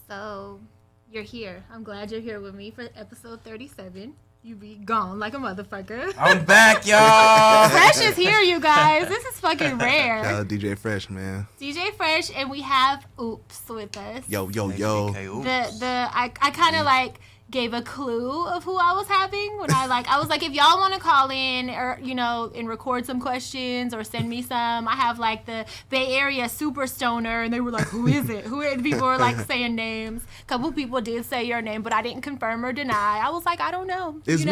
So, you're here. I'm glad you're here with me for episode 37. You be gone like a motherfucker. I'm back, y'all. Fresh is here, you guys. This is fucking rare. Shout out DJ Fresh, man. DJ Fresh, and we have Oops with us. Yo. I kind of like gave a clue of who I was having when I was like, if y'all want to call in or, and record some questions or send me some, I have like the Bay Area super stoner, and they were like, who is it? People were like saying names. A couple people did say your name, but I didn't confirm or deny. I was like, I don't know. It's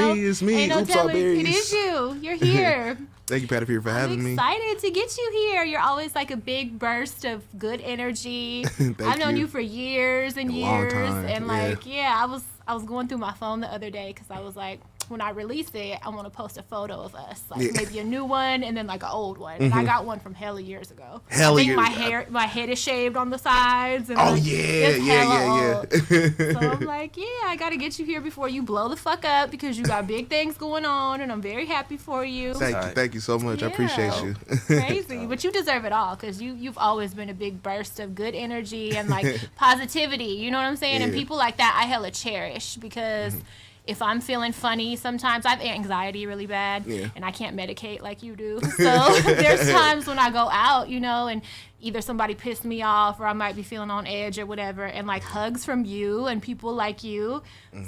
me. Ain't no Oops, all telling. It is you. You're here. Thank you, Patafria, for having me. I'm excited to get you here. You're always like a big burst of good energy. I've known you for years and years. Long time. And I was going through my phone the other day because I was like, when I release it, I want to post a photo of us, maybe a new one and then like an old one. And I got one from hella years ago. I think my head is shaved on the sides. And yeah. So I'm like, I got to get you here before you blow the fuck up because you got big things going on, and I'm very happy for you. Thank you so much. I appreciate you. Crazy, but you deserve it all because you've always been a big burst of good energy and like positivity. You know what I'm saying? Yeah. And people like that, I hella cherish because. If I'm feeling funny, sometimes I have anxiety really bad, and I can't medicate like you do. So there's times when I go out, and either somebody pissed me off or I might be feeling on edge or whatever, and like hugs from you and people like you,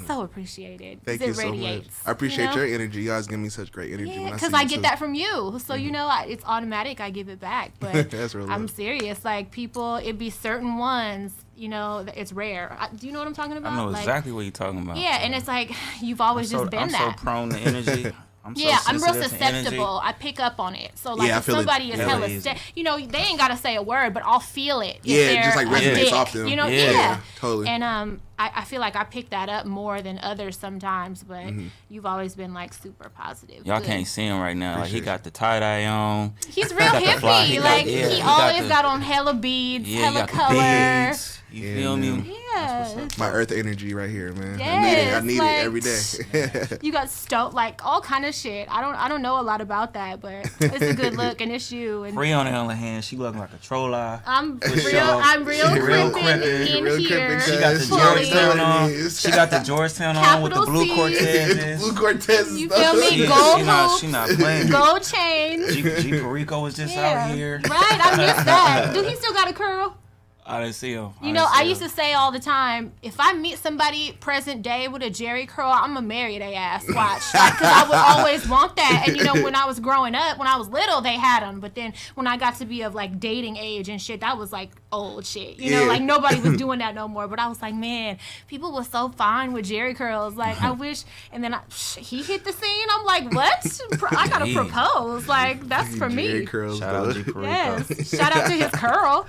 so appreciated. Thank you so much. I appreciate your energy. You guys give me such great energy. Yeah, because I get that from you. So, it's automatic. I give it back. But That's real I'm love. Serious. Like, people, it'd be certain ones, it's rare. Do you know what I'm talking about? I know exactly what you're talking about. Yeah, and it's like, you've always just been that. I'm so prone to energy. I'm real susceptible. I pick up on it. So, like, if somebody is hella they ain't got to say a word, but I'll feel it. Yeah, just like resonates off them. Yeah. Totally. And I feel like I pick that up more than others sometimes, but you've always been, like, super positive. Y'all can't see him right now. Like, he got the tie-dye on. He's real hippie. He always got on hella beads, hella color. You feel me? Yeah. My earth energy right here, man. Yes, I need it every day. You got like all kind of shit. I don't know a lot about that, but it's a good look and it's you. And Free on the other hand, she looking like a troll eye. I'm real crimping in here. She got the Georgetown on. She got the Georgetown on with the blue Cortezes. Blue Cortezes. You feel me? Gold hoops. She not playing. Gold chain. G Perico was just out here. Right, I missed that. Do he still got a curl? I didn't see him. I used to say all the time, if I meet somebody present day with a Jerry curl, I'm going to marry their ass. Watch. Because I would always want that. And, when I was growing up, when I was little, they had them. But then when I got to be of, like, dating age and shit, that was, like, old shit. Like, nobody was doing that no more. But I was like, man, people were so fine with Jerry curls. Like, I wish. And then he hit the scene. I'm like, what? I got to propose. Like, that's for me. Jerry curls, Shout out G Perico. Yes. Shout out to his curl.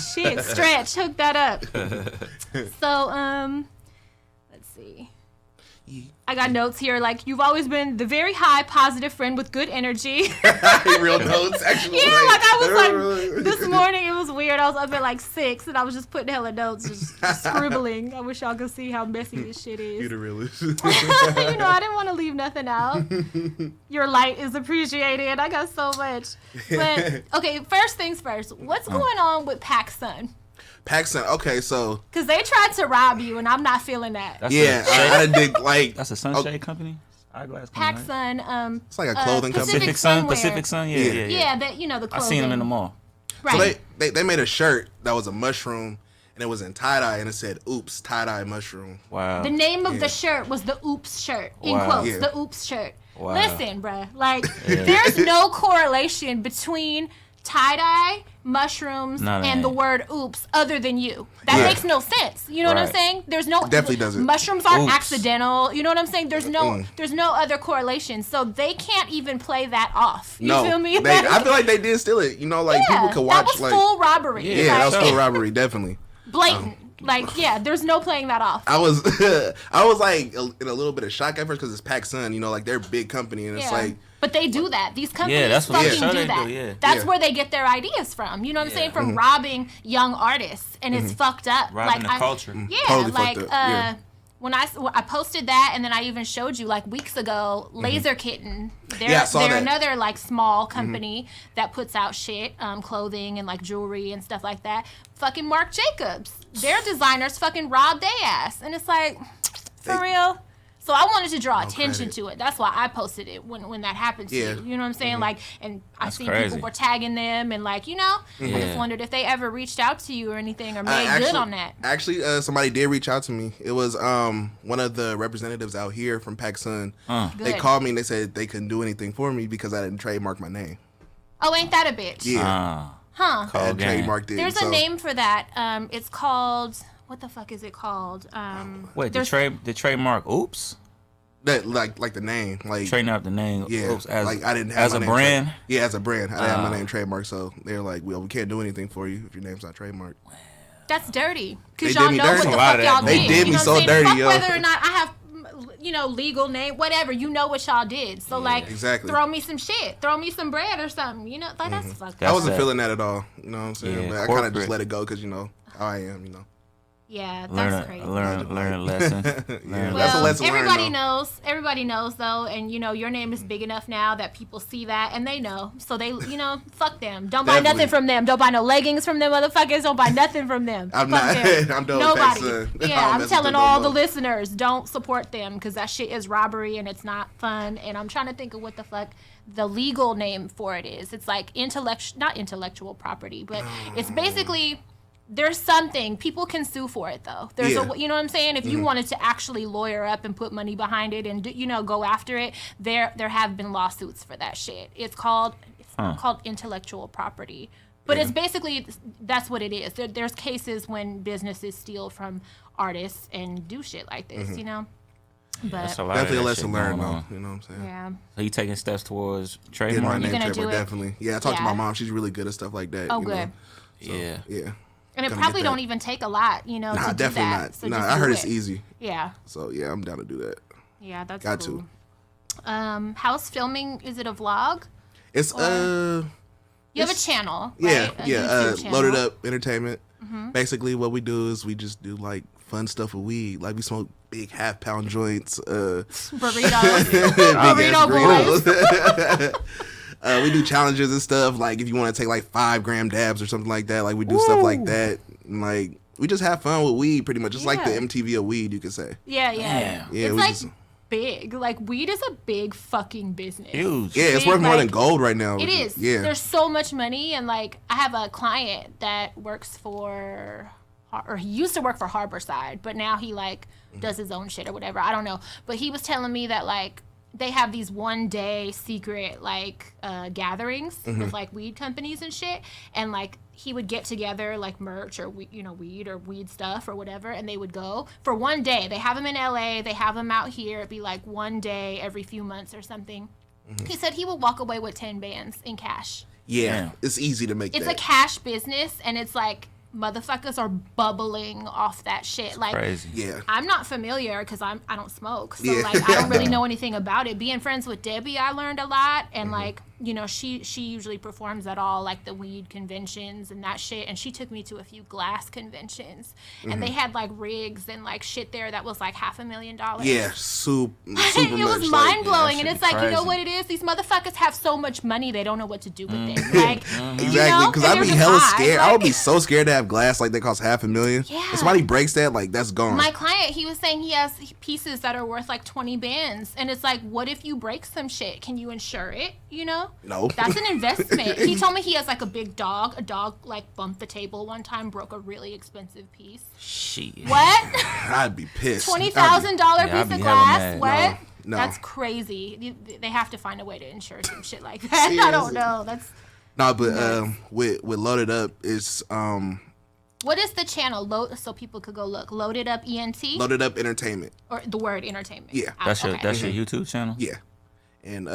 Shit, stretch, hook that up. So, let's see. I got notes here like, you've always been the very high positive friend with good energy. Real notes, actually. Yeah, like I was like, this morning it was weird. I was up at like 6 and I was just putting hella notes, just scribbling. I wish y'all could see how messy this shit is. You the realest. I didn't want to leave nothing out. Your light is appreciated. I got so much. But, okay, first things first. What's going on with PacSun? PacSun, okay, so... Because they tried to rob you, and I'm not feeling that. I dig, like... That's a sunshade company? Eyeglass company, PacSun, right? It's like a clothing company. Pacific Sun, yeah. Yeah, the clothing. I seen them in the mall. Right. So they made a shirt that was a mushroom, and it was in tie-dye, and it said, oops, tie-dye mushroom. Wow. The name of the shirt was the Oops shirt, in quotes, the Oops shirt. Wow. Listen, bruh, like, there's no correlation between tie-dye, mushrooms, and the word oops other than you. That makes no sense. You know what I'm saying? There's no... Definitely doesn't. Mushrooms aren't accidental. You know what I'm saying? There's no other correlation. So they can't even play that off. You feel me? I feel like they did steal it. People could watch... That was full robbery. Yeah, that was full robbery, definitely. Blatant. There's no playing that off. I was like in a little bit of shock at first because it's PacSun, like they're a big company and it's like... But they do that. These companies that's what fucking do that. Yeah. That's where they get their ideas from. You know what I'm saying? From robbing young artists. And it's fucked up. Robbing the culture. Yeah, totally fucked up. When I posted that, and then I even showed you like weeks ago, Laser Kitten. They're another like small company that puts out shit, clothing and like jewelry and stuff like that. Fucking Marc Jacobs their designers fucking robbed their ass. And it's like, for real? So I wanted to draw attention to it. That's why I posted it when that happened to you. You know what I'm saying? Like, and I see people were tagging them and like, I just wondered if they ever reached out to you or anything or made good on that. Actually, somebody did reach out to me. It was one of the representatives out here from PacSun. They called me and they said they couldn't do anything for me because I didn't trademark my name. Oh, ain't that a bitch? Yeah. Huh. I had trademarked it. There's a name for that. It's called... What the fuck is it called? Wait, the trademark oops? That like the name. Like trademark the name oops as like I didn't have as my a name brand? Yeah, as a brand. I didn't have my name trademarked, so they're like, well, we can't do anything for you if your name's not trademarked. That's dirty. Because They y'all did me know dirty. what the fuck y'all They did. did me so dirty, Fuck yo. whether or not I have legal name, whatever, you know what y'all did. So throw me some shit. Throw me some bread or something. Like that's fucked up. I wasn't feeling that at all. You know what I'm saying? Yeah, but I kind of just let it go because how I am. Yeah, that's crazy. Learn a lesson. That's a lesson everybody learned, knows. Everybody knows though, and your name is big enough now that people see that and they know. So they, fuck them. Don't buy nothing from them. Don't buy no leggings from them, motherfuckers. Don't buy nothing from them. I'm fuck not. them. I'm done Nobody. with that. Yeah, I'm telling all the listeners, don't support them because that shit is robbery and it's not fun. And I'm trying to think of what the fuck the legal name for it is. It's like not intellectual property, but it's basically. There's something people can sue for it though. There's you know what I'm saying? If you wanted to actually lawyer up and put money behind it and go after it, there have been lawsuits for that shit. It's called intellectual property. But it's basically that's what it is. There's cases when businesses steal from artists and do shit like this, But definitely a lesson learned though. You know what I'm saying? Yeah. So you taking steps towards Getting my trademark? name gonna trademark, do it? definitely. Yeah, I talked to my mom. She's really good at stuff like that. Oh, good. So, yeah. And it probably don't even take a lot, to do that. Definitely not. So I heard it's easy. Yeah. So yeah, I'm down to do that. Yeah, that's Got cool. How's filming? Is it a vlog? It's You have a channel, yeah, right? yeah. channel. Loaded Up Entertainment. Basically, what we do is we just do like fun stuff with weed. Like we smoke big half-pound joints. Burritos. Big ass Burrito we do challenges and stuff. Like if you want to take like 5-gram dabs or something like that. Like we do stuff like that. And, like we just have fun with weed, pretty much. It's like the MTV of weed, you could say. Yeah. Yeah, it's like big. Like weed is a big fucking business. Huge. Yeah, it's worth more than gold right now. It is. Yeah. There's so much money, and like I have a client that works for, or he used to work for Harborside, but now he like does his own shit or whatever. I don't know. But he was telling me that like they have these 1-day secret like gatherings with like weed companies and shit, and like he would get together like merch or weed or weed stuff or whatever, and they would go for 1 day. They have them in LA, they have them out here. It'd be like 1 day every few months or something. He said he would walk away with 10 bands in cash. Yeah, it's easy to make. It's a cash business, and it's like motherfuckers are bubbling off that shit. Like, crazy. Yeah. I'm not familiar because I don't smoke, so like I don't really know anything about it. Being friends with Debbie, I learned a lot, and like she usually performs at all like the weed conventions and that shit, and she took me to a few glass conventions, and they had like rigs and like shit there that was like $500,000. Yeah, super it much, was mind blowing, and be it's like crazy. you know what it is? These motherfuckers have so much money they don't know what to do with it. Like exactly, because I'd be hella scared. Like, I would be so scared to have glass like they cost $500,000. Yeah. If somebody breaks that, like that's gone. My client, he was saying he has pieces that are worth like 20 bands, and it's like, what if you break some shit? Can you insure it? No. That's an investment. He told me he has like a big dog. A dog like bumped the table one time, broke a really expensive piece. Shit. What? I'd be pissed. $20,000 I'd piece be of hella glass? mad. What? No. That's crazy. They have to find a way to insure some shit like that. I don't know. That's No, but with Loaded Up, it's what is the channel? So people could go look. Loaded Up ENT Loaded Up Entertainment. or the word entertainment. Yeah. That's your Okay. your YouTube channel? Yeah, and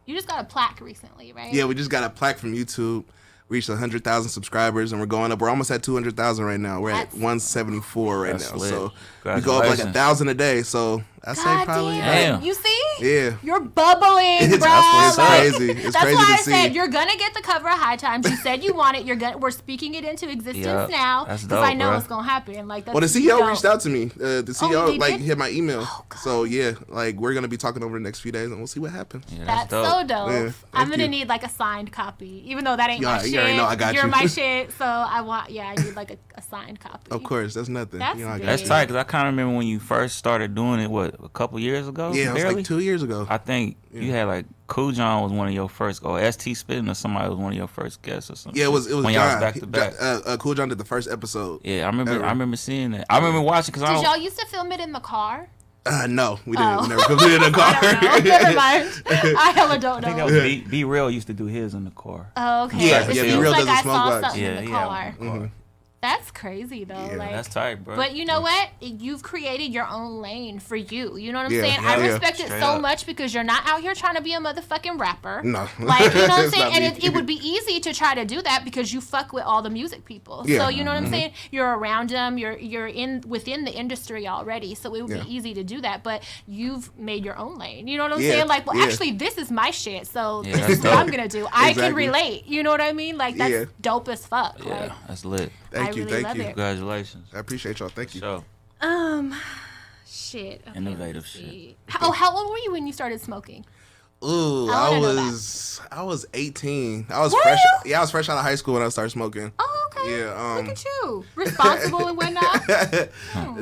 You just got a plaque recently, right? yeah, we just got a plaque from YouTube. Reached 100,000 subscribers, and we're going up. We're almost at 200,000 right now. We're at That's 174 right That's now. lit. So we go up like 1,000 a day. So I say God probably. damn. Damn. You see? Yeah. You're bubbling, bro. It's crazy. It's that's crazy why to I see. said you're gonna get the cover of High Times. You said you want it. We're speaking it into existence now because I know it's gonna happen. Like, that's well, the CEO reached out to me. The CEO hit my email. So yeah, like we're gonna be talking over the next few days, and we'll see what happens. Yeah, that's so dope. Yeah, I'm gonna need like a signed copy, even though that ain't my shit. You already know I got You're my shit, so I need like a signed copy. Of course, that's nothing. That's tight because I kind of remember when you first started doing it. What, a couple years ago? Yeah, it was like 2 years ago. I think you had like Cool John was one of your first, or ST Spittin' or somebody was one of your first guests or something. Yeah, it was when John. Y'all was back to back. Cool John did the first episode. Yeah, I remember seeing that. I remember watching because Did y'all used to film it in the car? No, we didn't. We never completed in the car. Never mind. I hella don't know. I think that was Be Real used to do his in the car. Oh, okay. Yeah, It Be seems Real like does the I smoke saw box. something in the car. Mm-hmm. That's crazy though. Yeah, like, that's tight, bro. But you know what? You've created your own lane for you. You know what I'm saying? Yeah, I respect it so much because you're not out here trying to be a motherfucking rapper. No. Like, you know what I'm saying? And it would be easy to try to do that because you fuck with all the music people. Yeah. So you know what I'm saying? You're around them. You're within the industry already. So it would be easy to do that. But you've made your own lane. You know what I'm saying? Like, well, actually, this is my shit. So this is what I'm gonna do. I can relate. You know what I mean? Like, that's dope as fuck. Yeah, like, that's lit. Thank you. Congratulations. I appreciate y'all. Thank you. So, shit. Okay, innovative shit. How old were you when you started smoking? Ooh, I was 18. I was fresh. Yeah, I was fresh out of high school when I started smoking. Oh, okay. Yeah. Look at you, responsible and whatnot.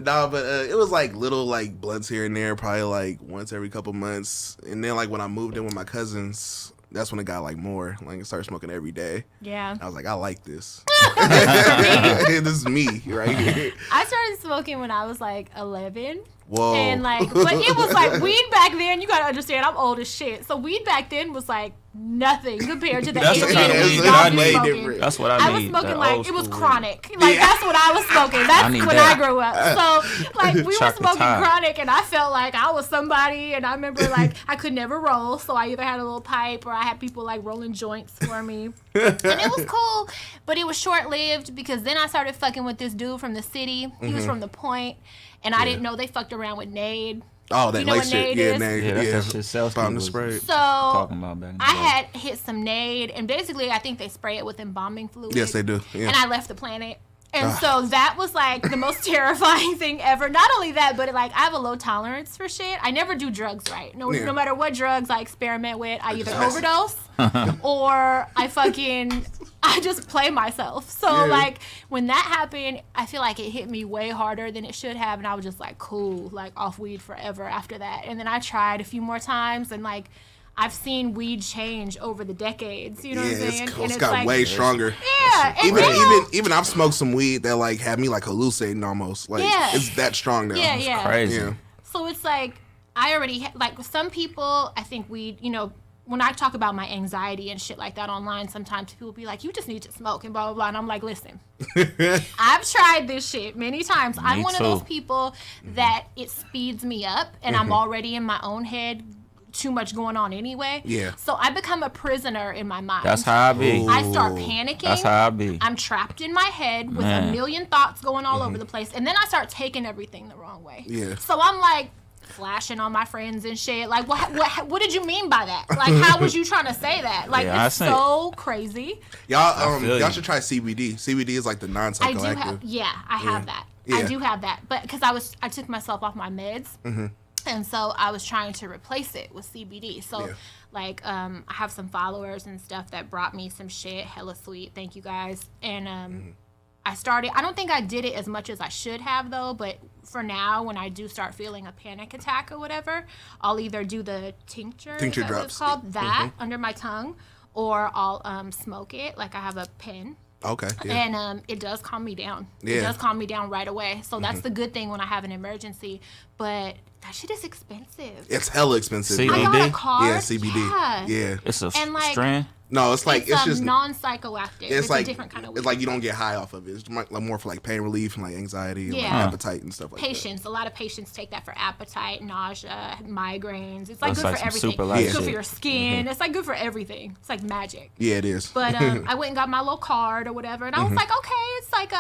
No, but it was like little like blunts here and there, probably like once every couple months. And then like when I moved in with my cousins, that's when it got like more. Like I started smoking every day. Yeah. I was like, I like this. This is me right here. I started smoking when I was like 11. Whoa. And like, but it was like weed back then. You gotta understand, I'm old as shit. So weed back then was like nothing compared to the That's the 18 kind of weed weed y'all I be need. smoking. That's what I I was need. smoking that like old it was school chronic. Like that's what I was smoking. That's when I grew up. So like we were Chocolate smoking time. chronic, and I felt like I was somebody. And I remember like I could never roll, so I either had a little pipe or I had people like rolling joints for me, and it was cool. But it was short lived because then I started fucking with this dude from the city. He was from the Point, and I didn't know they fucked around with Nade. Oh, that you know like what shit. Nade Yeah, is? Nade. Yeah, that's that shit Selsky Bomb the was spray. So talking about back in the I day. had hit some Nade, and basically I think they spray it with embalming fluid. Yes, they do. Yeah. And I left the planet. And so that was like the most terrifying thing ever. Not only that, but like I have a low tolerance for shit. I never do drugs right. No matter what drugs I experiment with, I either overdose or I just play myself. So like when that happened, I feel like it hit me way harder than it should have, and I was just like, cool, like off weed forever after that. And then I tried a few more times, and like I've seen weed change over the decades. You know what I'm saying? It's got like, way stronger. Yeah. Even I've smoked some weed that like had me like hallucinating almost. Like it's that strong now. Yeah, It's crazy. Yeah. So it's like I already like some people. I think weed. You know, when I talk about my anxiety and shit like that online, sometimes people be like, "You just need to smoke," and blah blah blah. And I'm like, listen, I've tried this shit many times. I'm one of those people that it speeds me up, and I'm already in my own head. Too much going on anyway. Yeah. So I become a prisoner in my mind. That's how I be. I start panicking. That's how I be. I'm trapped in my head with a million thoughts going all over the place, and then I start taking everything the wrong way. Yeah. So I'm like flashing on my friends and shit. Like, what did you mean by that? Like, how was you trying to say that? Like, it's so crazy. Y'all should try CBD. CBD is like the non-psychoactive. I have that. Yeah. I do have that, but because I took myself off my meds. And so I was trying to replace it with CBD. So, like, I have some followers and stuff that brought me some shit. Hella sweet. Thank you, guys. And I don't think I did it as much as I should have, though. But for now, when I do start feeling a panic attack or whatever, I'll either do the tincture drops. It's called that under my tongue, or I'll smoke it. Like, I have a pen. Okay. Yeah. And it does calm me down. Yeah. It does calm me down right away. So that's the good thing when I have an emergency. But that shit is expensive. It's hella expensive. CBD? I got a card. Yeah, CBD. Yeah. It's a strand? No, it's like it's just non-psychoactive. It's like a different kind of weed. It's like you don't get high off of it. It's more for like pain relief and like anxiety and like appetite and stuff like that. A lot of patients take that for appetite, nausea, migraines. It's like good like for everything. It's good for your skin. It's like good for everything. It's like magic. Yeah, it is. But I went and got my little card or whatever, and I was like, okay, it's like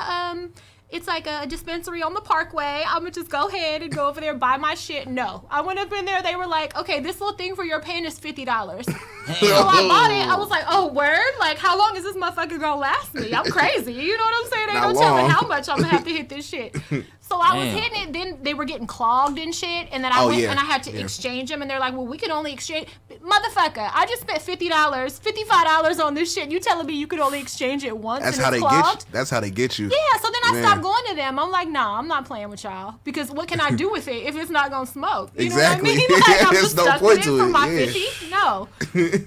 it's like a dispensary on the Parkway. I'm gonna just go ahead and go over there and buy my shit. No, I went up in there. They were like, okay, this little thing for your pain is $50. So I bought it. I was like, oh, word? Like, how long is this motherfucker gonna last me? I'm crazy. You know what I'm saying? They don't tell me how much I'm gonna have to hit this shit. So I was hitting it. Then they were getting clogged and shit. And then I went and I had to exchange them. And they're like, well, we can only exchange. Motherfucker, I just spent $50, $55 on this shit. You telling me you could only exchange it once? That's and how it's they clogged? get you. That's how they get you. Yeah, so then I stopped going to them. I'm like, nah, I'm not playing with y'all. Because what can I do with it if it's not going to smoke? You Exactly. know what I mean? Like, I'm There's just no stuck point with it to for it, my yeah. 50? No.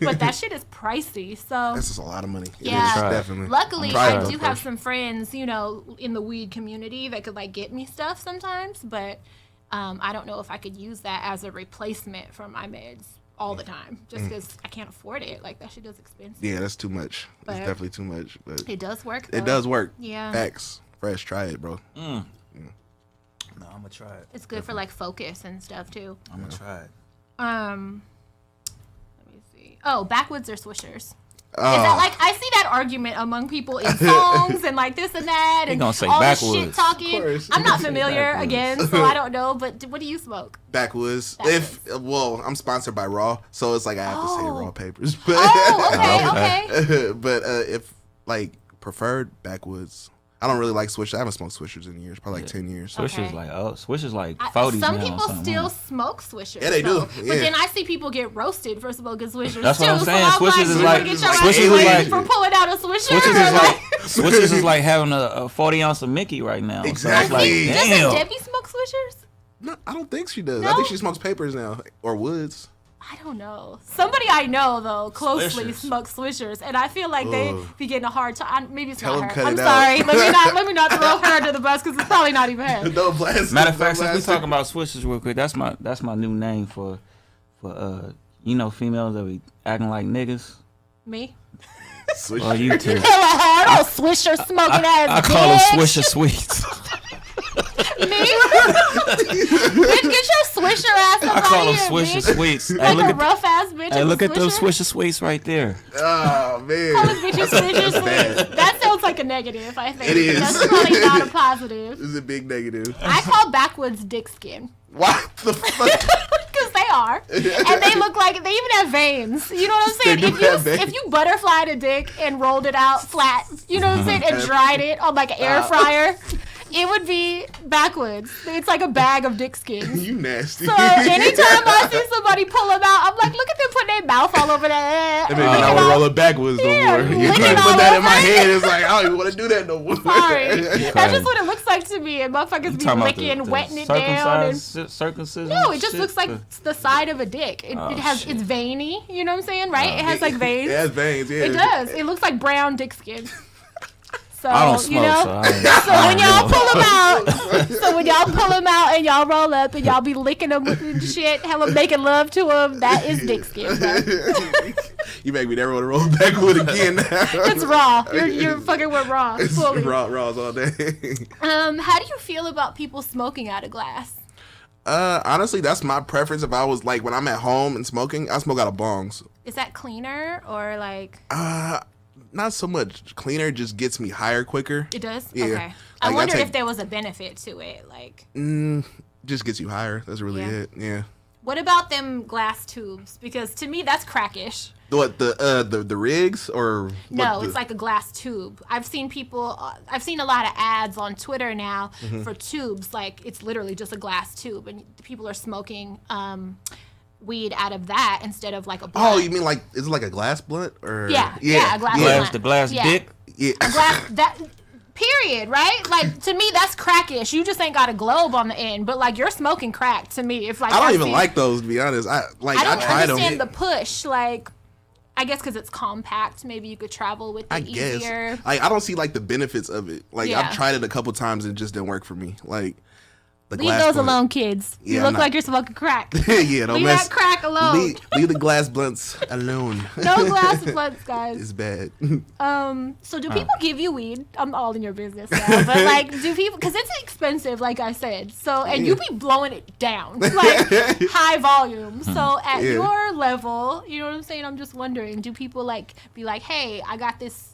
But that shit is pricey. So That's just a lot of money. Yeah. It is, definitely. luckily, I'm trying I to do go have first. some friends, you know, in the weed community that could, like, get me stuff sometimes. But I don't know if I could use that as a replacement for my meds all the time. Just because I can't afford it. Like, that shit is expensive. Yeah, that's too much. But It's definitely too much. But it does work, though. it does work. Yeah. Facts. Fresh. Try it, bro. No, I'm gonna try it. It's good for, like, focus and stuff, too. I'm gonna try it. Let me see. Oh, backwoods or swishers? Is that like, I see that argument among people in songs and like this and that and gonna say all this shit backwoods. talking. Of course. I'm not familiar Backwoods. again, so I don't know. But what do you smoke? Backwoods. Backwoods. Well, I'm sponsored by Raw, so it's like I have to say Raw papers. But Oh, okay. but if like preferred backwoods, I don't really like Swishers. I haven't smoked Swishers in years, probably like 10 years. Swishers Okay. like 40s Some now. people something still like smoke swishers. Yeah, they do. though. Yeah. But then I see people get roasted for smoking swishers That's too. what I'm So saying. I'm Swishers like, is you like- wanna get your Swishers ass is laid like- for pulling out a swisher. Swishers is or like Swishers is like having a 40 ounce of Mickey right now. So Exactly. it's like, Doesn't damn. Debbie smoke swishers? No, I don't think she does. I No? think she smokes papers now or woods. I don't know. Somebody I know though closely Swishers. smokes swishers, and I feel like they be getting a hard time. Maybe it's Tell not them her. cut I'm it sorry. out. Let me not throw her under the bus because it's probably not even her. No blast. Matter of fact, no since we blast. talking about swishers real quick, that's my new name for you know, females that be acting like niggas. Me? Swish. Or you too. Hella hard. Oh, swisher smoking ass. I call them bitch. swisher sweets. Me? Bitch, get your swisher ass up I call out them here, swisher bitch. sweets. Hey, Like look a at rough ass bitch. hey, with look a at those swisher. swisher sweets right there. Oh man. Calling bitches swisher sweets. That sounds like a negative, I think. It is. That's probably not a positive. This is a big negative. I call backwoods dick skin. What the fuck? Because they are. And they look like, they even have veins. You know what I'm saying? They do have veins. If you butterflied a dick and rolled it out flat, you know what I'm saying, and dried it on like an air fryer, it would be backwoods. It's like a bag of dick skin. You nasty. So anytime I see somebody pull them out, I'm like, look at them putting their mouth all over that. That made me not want to roll it backwards no Yeah, more. You lick couldn't it put all that in my over. head. It's like I don't even want to do that no more. Sorry. That's just what it looks like to me. And motherfuckers be Talking about licking, wetting it down. And circumcision. no, it just shit? looks like the side of a dick. It has shit. it's veiny. You know what I'm saying, right? It has like veins. It has veins. Yeah. It does. It looks like brown dick skin. So I don't smoke, you know. so I ain't- So I when don't y'all know. pull them out, so when y'all pull them out and y'all roll up and y'all be licking them and shit, hella making love to them, that is dick skin, bro. You make me never want to roll backward again now. It's raw. You're fucking with raw. It's Fully. raws all day. How do you feel about people smoking out of glass? Honestly, that's my preference. If I was like when I'm at home and smoking, I smoke out of bongs. Is that cleaner or like Not so much cleaner, just gets me higher quicker. it does? Yeah. Okay. Like, I I wondered take- if there was a benefit to it. Like, Just gets you higher. That's really Yeah. it. Yeah. what about them glass tubes? Because to me, that's crackish. What the rigs or No, what it's like a glass tube. I've seen a lot of ads on Twitter now Mm-hmm. for tubes. Like, it's literally just a glass tube, and people are smoking weed out of that instead of like a blunt. Oh, you mean like is it like a glass blunt or Yeah, a glass blunt. The glass Yeah. dick. Yeah. glass that period, right? Like, to me, that's crackish. You just ain't got a globe on the end, but like, you're smoking crack to me. If like I don't even see- like those, to be honest. I I don't tried understand them. the push. Like, I guess because it's compact, maybe you could travel with it I guess. easier. I don't see like the benefits of it. Like Yeah. I've tried it a couple times and it just didn't work for me. Like the Leave glass those blunt. alone, kids. You Yeah, I'm look not- like you're smoking crack. Yeah, don't Leave mess. that crack alone. Leave the glass blunts alone. No glass blunts, guys. It's bad. So do people give you weed? I'm all in your business now, but like, do people? Because it's expensive, like I said. So, and you be blowing it down, like high volume. So at Yeah. your level, you know what I'm saying? I'm just wondering, do people like be like, hey, I got this,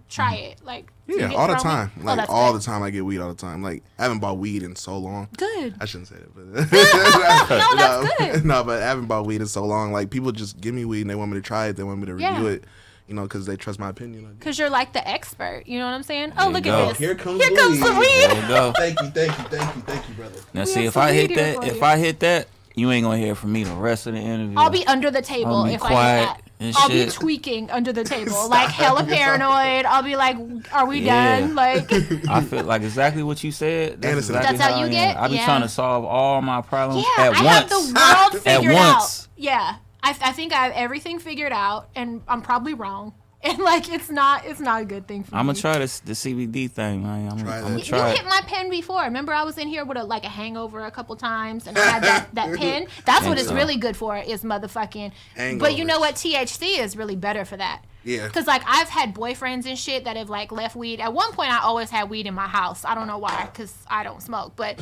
try it. Like, Yeah, you all the get time. thrown? Like that's all good. the time, I get weed all the time. Like I haven't bought weed in so long. Good. I shouldn't say that, but No, that's good. No, but I haven't bought weed in so long. Like people just give me weed and they want me to try it. They want me to review it. Because they trust my opinion. Because you're like the expert. You know what I'm saying? There Oh, you look go. at this. Here comes the weed. There you go. Thank you, brother. Now We see, have if some I weed hit here that, for if you. I hit that, you ain't gonna hear from me the rest of the interview. I'll be under the table I'll be if quiet I hit that. and I'll be shit. tweaking under the table, like hella paranoid. I'll be like, "Are we Yeah. done?" Like, I feel like exactly what you said. That's Anderson. exactly That's how I you am. get? I be Yeah. trying to solve all my problems yeah, at I once. have the world At figured out. once. Yeah, I think I have everything figured out, and I'm probably wrong. And like, it's not a good thing for I'm me. gonna try this the CBD thing, man. I'm Try gonna that. You try hit it. my pen before. Remember, I was in here with a hangover a couple times, and I had that pen. That's what it's so. really good for, is motherfucking. Hangovers. But you know what? THC is really better for that. Yeah. Because like I've had boyfriends and shit that have like left weed. At one point, I always had weed in my house. I don't know why, because I don't smoke. But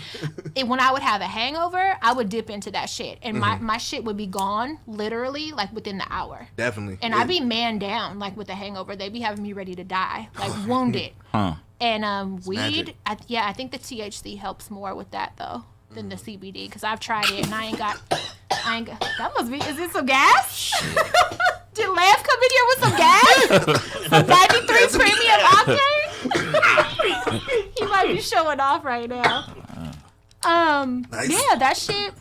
when I would have a hangover, I would dip into that shit, and my shit would be gone literally like within the hour. Definitely. And I'd be man down like with the hangover. They'd be having me ready to die, like wounded. Huh. And weed, magic. I think the THC helps more with that though than the CBD, because I've tried it and I ain't got. That must be. Is it some gas? Did Lav come in here with some gas? Some 93 premium octane? He might be showing off right now. Nice. Yeah, that shit.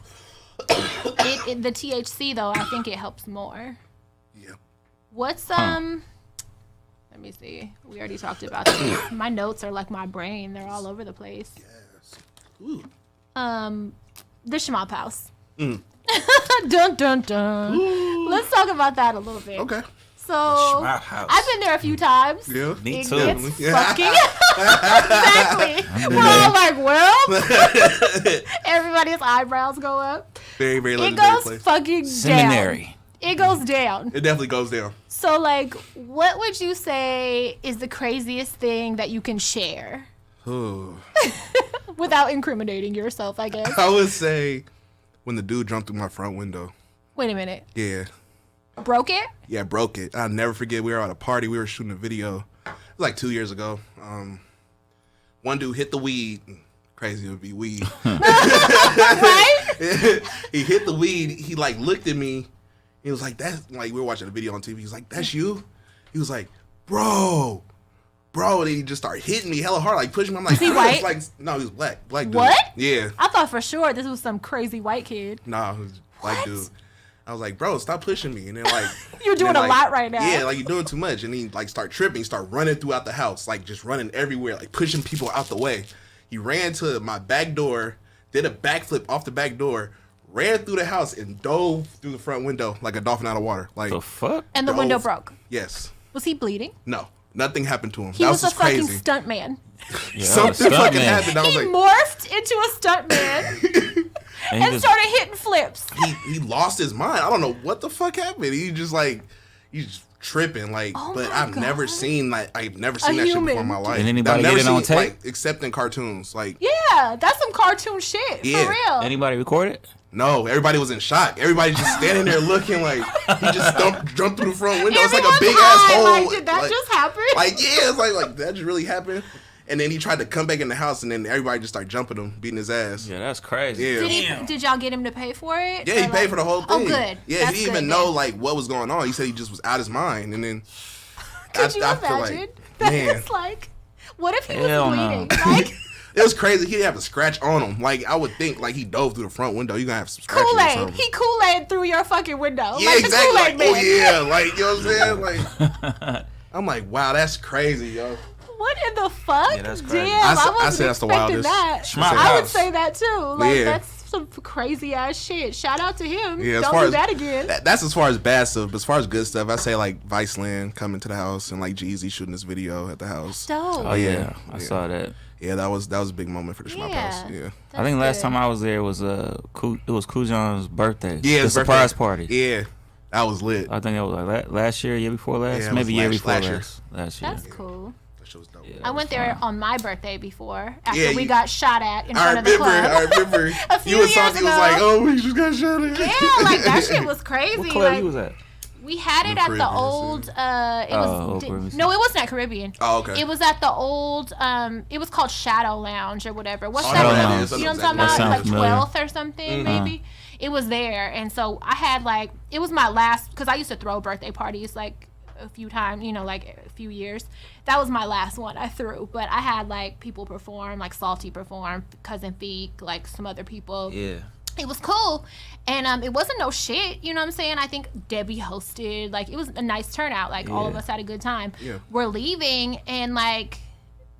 The THC though, I think it helps more. Yeah. What's Let me see. We already talked about this. My notes are like my brain. They're all over the place. Yes. Ooh. The Schmop House. Dun dun dun. Let's talk about that a little bit. Okay. So Schmop House. I've been there a few times. Yeah. Me It too. gets Yeah. fucking exactly. We're all like, well, everybody's eyebrows go up. Very, very It legendary goes place. fucking Seminary. down. It goes down. It definitely goes down. So, like, what would you say is the craziest thing that you can share Ooh. without incriminating yourself, I guess? I would say when the dude jumped through my front window. Wait a minute. Yeah. Broke it? Yeah, broke it. I'll never forget. We were at a party. We were shooting a video. It was like 2 years ago. One dude hit the weed. Crazy it would be weed. Right? He hit the weed. He like looked at me. He was like, "That's like," we were watching a video on TV. He was like, "That's you?" He was like, "Bro." And then he just started hitting me hella hard, like pushing me. I'm like, he "Ah." white? It's like, no, he was black. Black dude. What? Yeah. I thought for sure this was some crazy white kid. Nah, it was black What? dude. I was like, "Bro, stop pushing me." And then like You're doing and then, a like, lot right now. Yeah, like you're doing too much. And he like start tripping, start running throughout the house, like just running everywhere, like pushing people out the way. He ran to my back door, did a backflip off the back door, ran through the house and dove through the front window like a dolphin out of water. Like The fuck? And the dove. window broke. Yes. Was he bleeding? No. Nothing happened to him. He that was a just fucking crazy. stunt man. Yeah, Something stunt fucking man. happened. I was He like, morphed into a stunt man And he and just- started hitting flips. he lost his mind. I don't know what the fuck happened. He just like he's tripping like. Oh but my I've never God. seen like I've never seen that shit human. before in my life. Did anybody I've never get it on seen tape? like except in cartoons. Like Yeah, that's some cartoon shit. Yeah. For real. Anybody record it? no, everybody was in shock. Everybody's just standing there looking like he just jumped through the front window. It's like a Everyone's big eye, ass hole. Like, did that like, just happen? Like yeah, it's like that just really happened. And then he tried to come back in the house, and then everybody just started jumping him, beating his ass. Yeah, that's crazy. Yeah. Did y'all get him to pay for it? Yeah, he Or, paid like- for the whole Oh, thing. good. Yeah, That's he didn't even good know then. like what was going on. He said he just was out his mind, and then Could you I feel imagine? like, That man. is like, what if he Hell was no. bleeding? Like, It was crazy. He didn't have a scratch on him. Like I would think, like he dove through the front window. You gonna have some scratches or Kool-Aid. something. He Kool-Aid through your fucking window. Yeah, like exactly. The Like, Kool-Aid oh man. yeah, like you know what I'm saying. Like I'm like, wow, that's crazy, yo. What in the fuck? Yeah, that's crazy. Damn, I wasn't say that's the expecting wildest. that. Schmop I would house. say that too. Like Yeah. that's some crazy ass shit. Shout out to him. Yeah, as Don't far do as that again. That's as far as bad stuff. But as far as good stuff, I say like Viceland coming to the house and like Jeezy shooting this video at the house. Dope. Oh yeah, I Yeah. saw that. Yeah, that was a big moment for the Schmop house. Yeah. I think last time I was there was it was Kujan's birthday. Yeah, the his surprise birthday. party. Yeah, that was lit. I think it was like last year, year before last, Yeah, it maybe was year last- before last year. last year. That's cool. That shit was dope. Yeah. I went there on my birthday before after Yeah, we you- got shot at in I front of the club. remember. A few You was years talking. It was ago. like, oh, we just got shot at. Yeah, like that shit was crazy. What club like, you was at? We had it at the old. It was no, it wasn't at Caribbean. Oh, okay. It was at the old. It was called Shadow Lounge or whatever. What's Oh, that? that is. You know what I'm That talking about? sounds Like familiar. 12th or something, maybe. It was there, and so I had like it was my last because I used to throw birthday parties like a few times, like a few years. That was my last one I threw, but I had like people perform, like Salty perform, Cousin Feek, like some other people. Yeah. It was cool, and it wasn't no shit, you know what I'm saying? I think Debbie hosted, like it was a nice turnout, like all of us had a good time. Yeah. We're leaving, and like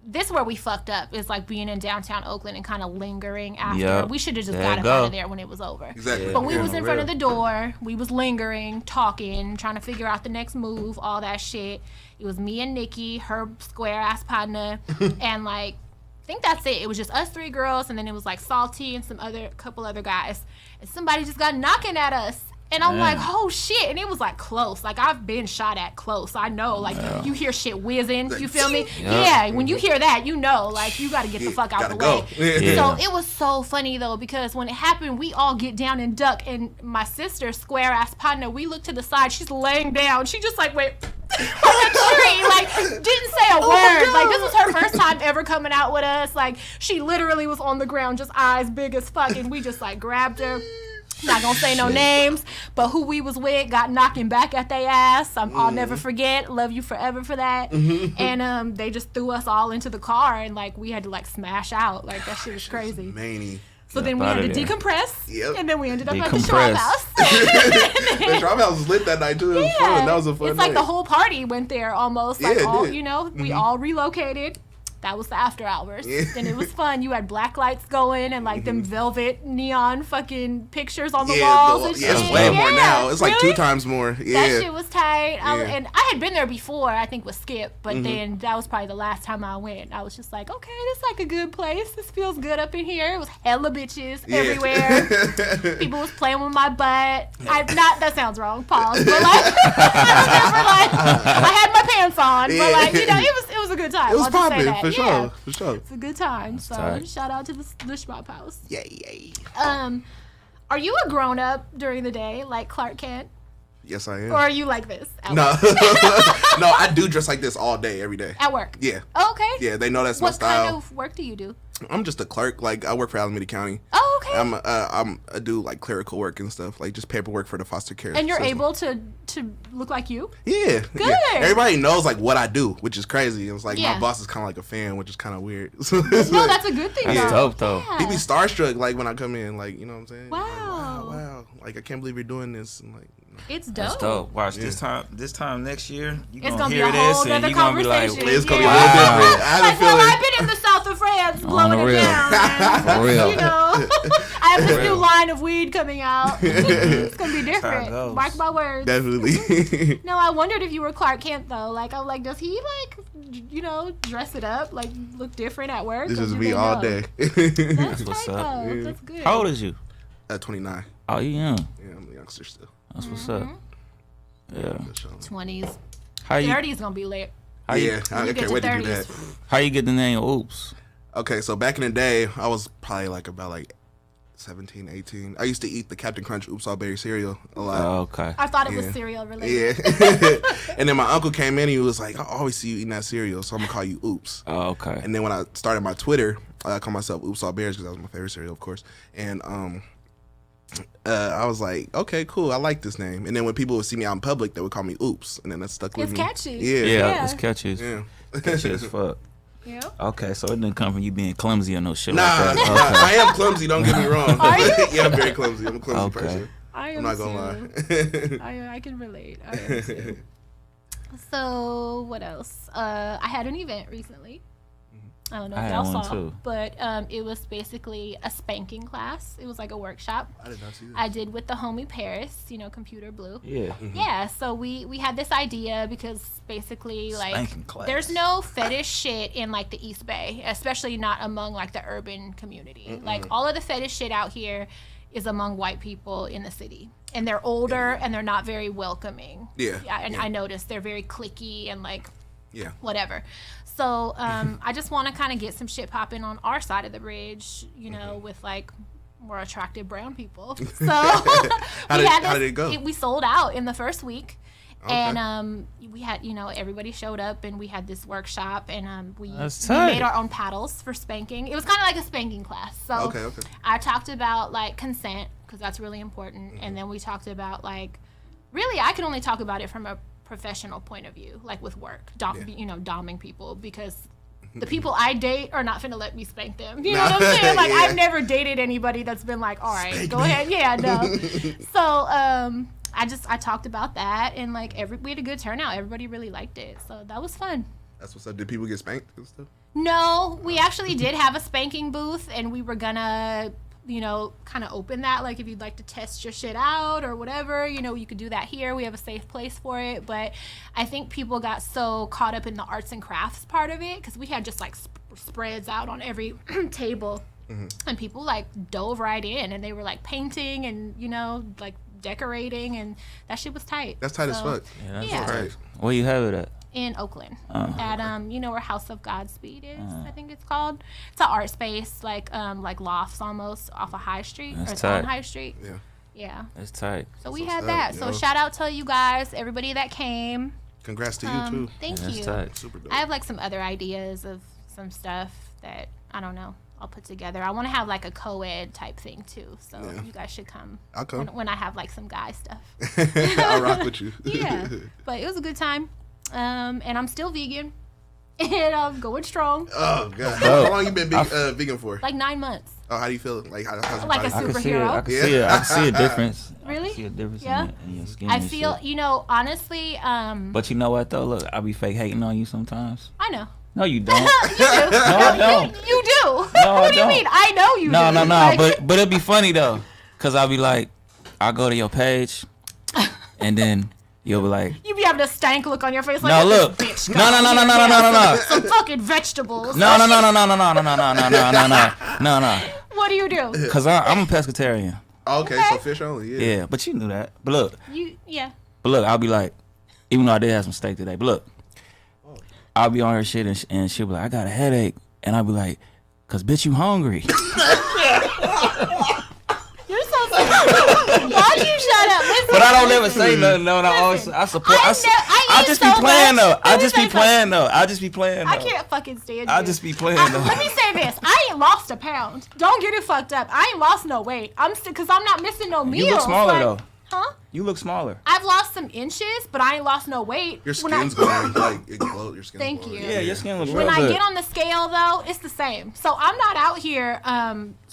this is where we fucked up, is like being in downtown Oakland and kind of lingering after. Yep. We should have just There got you up go. out of there when it was over. Exactly. But we Yeah. was in front of real. the door. We was lingering, talking, trying to figure out the next move, all that shit. It was me and Nikki, her square ass partner, and like I think that's it. It was just us three girls, and then it was like Salty and couple other guys. And somebody just got knocking at us. And I'm like, oh shit. And it was like close. Like I've been shot at close. I know. Like you hear shit whizzing. You feel me? Yeah. When you hear that, you know, like you got to get the fuck out the way. Yeah. So it was so funny though, because when it happened, we all get down and duck. And my sister, square ass partner, we look to the side. She's laying down. She just like went on a tree. Like didn't say a word. Like this was her first time ever coming out with us. Like she literally was on the ground, just eyes big as fuck. And we just like grabbed her. Not gonna say no names, but who we was with got knocking back at their ass. I'll never forget. Love you forever for that. And they just threw us all into the car, and like we had to like smash out. Like that shit was crazy. Many. So then we had to decompress, Yep. and then we ended up at the Schwab house. The Schwab house was lit that night too. It was fun. That was a fun It's like night. the whole party went there almost. Like Yeah, it all, did. we all relocated. That was the after hours. Yeah. And it was fun. You had black lights going and like them velvet neon fucking pictures on the Yeah, walls and shit. it's way more now. It's like Really? 2 times more. That Yeah. shit was tight. Yeah. And I had been there before, I think with Skip, but then that was probably the last time I went. I was just like, okay, this is like a good place. This feels good up in here. It was hella bitches everywhere. People was playing with my butt. That sounds wrong. Pause. But like, I had my pants on, but like, it was a good time. It was I'll just say popping that. for Yeah. sure. For sure. It's a good time. So tight. shout out to the Schwab house. Yay. Are you a grown up during the day like Clark Kent? Yes, I am. Or are you like this? At No. work? No, I do dress like this all day, every day. At work? Yeah. Oh, okay. Yeah, they know that's my What style. kind of work do you do? I'm just a clerk. Like, I work for Alameda County. Oh, okay. I do like clerical work and stuff, like just paperwork for the foster care. And you're system. able to look like you? Yeah. Good. Yeah. Everybody knows like what I do, which is crazy. It's like Yeah. my boss is kind of like a fan, which is kind of weird. No, that's a good thing. That's though. dope, though. Yeah. He be starstruck like when I come in, like, you know what I'm saying? Like, Wow. wow. Like, I can't believe you're doing this. And like, It's dope. That's dope. Watch Yeah. this time next year. You It's gonna gonna be hear a this whole and nother you gonna be like, conversation. it's gonna be a Yeah. little different. I have Like, a feeling. well, I've been in the south of France blowing the it real. down. Man. For real. You know, I have this new line of weed coming out. It's gonna be how it different. goes. Mark my words. Definitely. No, I wondered if you were Clark Kent though. Like, I'm like, does he like, dress it up, like look different at work? This Or is do me they all know? day. That's what's tight, up. though. Yeah. That's good. How old is you? 29. Oh, you young. Yeah, I'm a youngster still. That's what's up. Yeah. For sure. 20s. How you 30s gonna be lit. how you, Yeah, I When you can't get wait to to do that. 30s. how you get the name Oops? Okay, so back in the day, I was probably like about like 17, 18. I used to eat the Captain Crunch Oops All Berry cereal a lot. Oh, okay. I thought it was Yeah. cereal related. Yeah. And then my uncle came in and he was like, I always see you eating that cereal, so I'm going to call you Oops. Oh, okay. And then when I started my Twitter, I called myself Oops All Bears because that was my favorite cereal, of course. And I was like, okay, cool, I like this name. And then when people would see me out in public, they would call me Oops, and then that stuck with It's me. catchy. Yeah. Yeah, it's catchy. Yeah. Catchy as fuck. Yeah. Okay, so it didn't come from you being clumsy or no shit Nah, like nah, that. I am clumsy. Don't get me wrong. Are you? Yeah, I'm very clumsy. I'm a clumsy Okay. person. I am I'm not gonna lie. I can relate. I am too. So what else? I had an event recently. I don't know I if had y'all one saw, too. but it was basically a spanking class. It was like a workshop I did not see that. I did with the homie Paris, Computer Blue. Yeah. Yeah, so we had this idea because basically like Spanking class. there's no fetish shit in like the East Bay, especially not among like the urban community. Like all of the fetish shit out here is among white people in the city. And they're older and they're not very welcoming. Yeah. And I noticed they're very cliquey and like Yeah. whatever. So I just want to kind of get some shit popping on our side of the bridge, with like more attractive brown people. So How did it go? We sold out in the first week. Okay. And we had, everybody showed up, and we had this workshop, and we tight. made our own paddles for spanking. It was kind of like a spanking class. So Okay. I talked about like consent, because that's really important, and then we talked about like, really, I can only talk about it from a professional point of view, like with work, doming people, because the people I date are not finna let me spank them. You know what I'm saying? Like, Yeah. I've never dated anybody that's been like, all right, go ahead. Yeah, no. So, I talked about that, and like we had a good turnout. Everybody really liked it, so that was fun. That's what's up. Did people get spanked and stuff? No, we actually did have a spanking booth, and we were gonna, kind of open that. Like, if you'd like to test your shit out or whatever, you could do that here. We have a safe place for it. But I think people got so caught up in the arts and crafts part of it, because we had just like spreads out on every table, and people like dove right in, and they were like painting and like decorating, and that shit was tight. That's tight as fuck. Yeah, Yeah. Right. Where you have it at? In Oakland, at where House of Godspeed is, I think it's called. It's an art space, like lofts almost off of High Street, That's or it's tight. on High Street. Yeah. Yeah. It's tight. So we what's had up, that. yo. So shout out to you guys, everybody that came. Congrats to you too. Thank That's you. tight. Super dope. I have like some other ideas of some stuff that I don't know. I'll put together. I want to have like a co-ed type thing too. So you guys should come. I'll come. when I have like some guy stuff. I'll rock with you. Yeah. But it was a good time. And I'm still vegan. And I'm going strong. Oh god. Oh. How long you been vegan for? Like 9 months. Oh, how do you feel? Like how's your Like a body? I can see it. Superhero? I can see it. I can see a difference. Really? I can see a difference Yeah. in your skin. I and feel, shit. honestly, But you know what though? Look, I be fake hating on you sometimes. I know. No, you don't. You do. I don't. You do. No, What I do you don't. mean? I know you No, do. no, no. Like, But it'd be funny though, cause I'll be like, I'll go to your page, and then you'll be like, you be having a stank look on your face. Like, no, "This look, bitch no, got no, no, here, no, no, no, yeah, no, no, Some fucking vegetables. no, no, no, no, no, no, no, no, no, no, no, no, no, no, no. What do you do? Cause I'm a pescatarian. Okay, Okay. so fish only. Yeah. Yeah, but you knew that. But look, I'll be like, even though I did have some steak today, but look, I'll be on her shit and she'll be like, I got a headache, and I'll be like, cause bitch, you hungry. You're so stupid. Why'd you shut up? Listen, But I don't ever say nothing though. And I support. I eat just so be playing much. though. I Let me just be say playing though. I just be playing though. I can't fucking stand you. I just be playing though. Let me say this. I ain't lost a pound. Don't get it fucked up. I ain't lost no weight. I'm still, because I'm not missing no meals. You look smaller though. Huh? You look smaller. I've lost some inches, but I ain't lost no weight. Your When I- skin's glowing. Like it glows. Your skin's Thank glowing. you. Yeah, your skin looks When real I good. get on the scale, though, it's the same. So I'm not out here,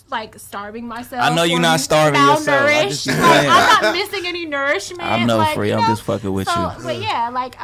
like, starving myself. I know you're or not starving yourself. I just malnourished. be Like, playing. I'm not missing any nourishment. I know, like, Free. I'm just fucking with so, you. But yeah, like,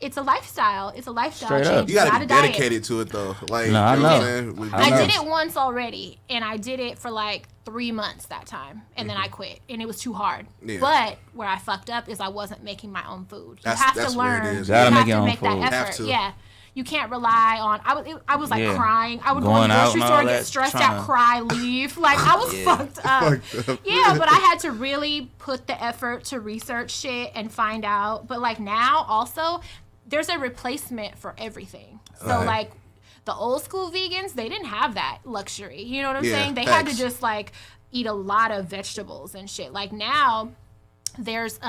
it's a lifestyle. It's a lifestyle Straight change. up. You gotta Not be a diet. dedicated to it though. Like No, I you know what I'm know. saying? With- I know. I did it once already, and I did it for like 3 months that time, and then I quit, and it was too hard. Yeah. But where I fucked up is I wasn't making my own food. That's- you have that's to where it learn. is. You Gotta have make to your own make that food. effort. Have to. Yeah. You can't rely on. I was like Yeah. crying. I would go Going in the out grocery and store, all get that, stressed trying out, to- cry, leave. Like I was fucked up. Fucked up. Yeah, but I had to really put the effort to research shit and find out. But like now, also, there's a replacement for everything. So Right. like the old school vegans, they didn't have that luxury. You know what I'm Yeah, saying? They had to facts. just like eat a lot of vegetables and shit. Like now, there's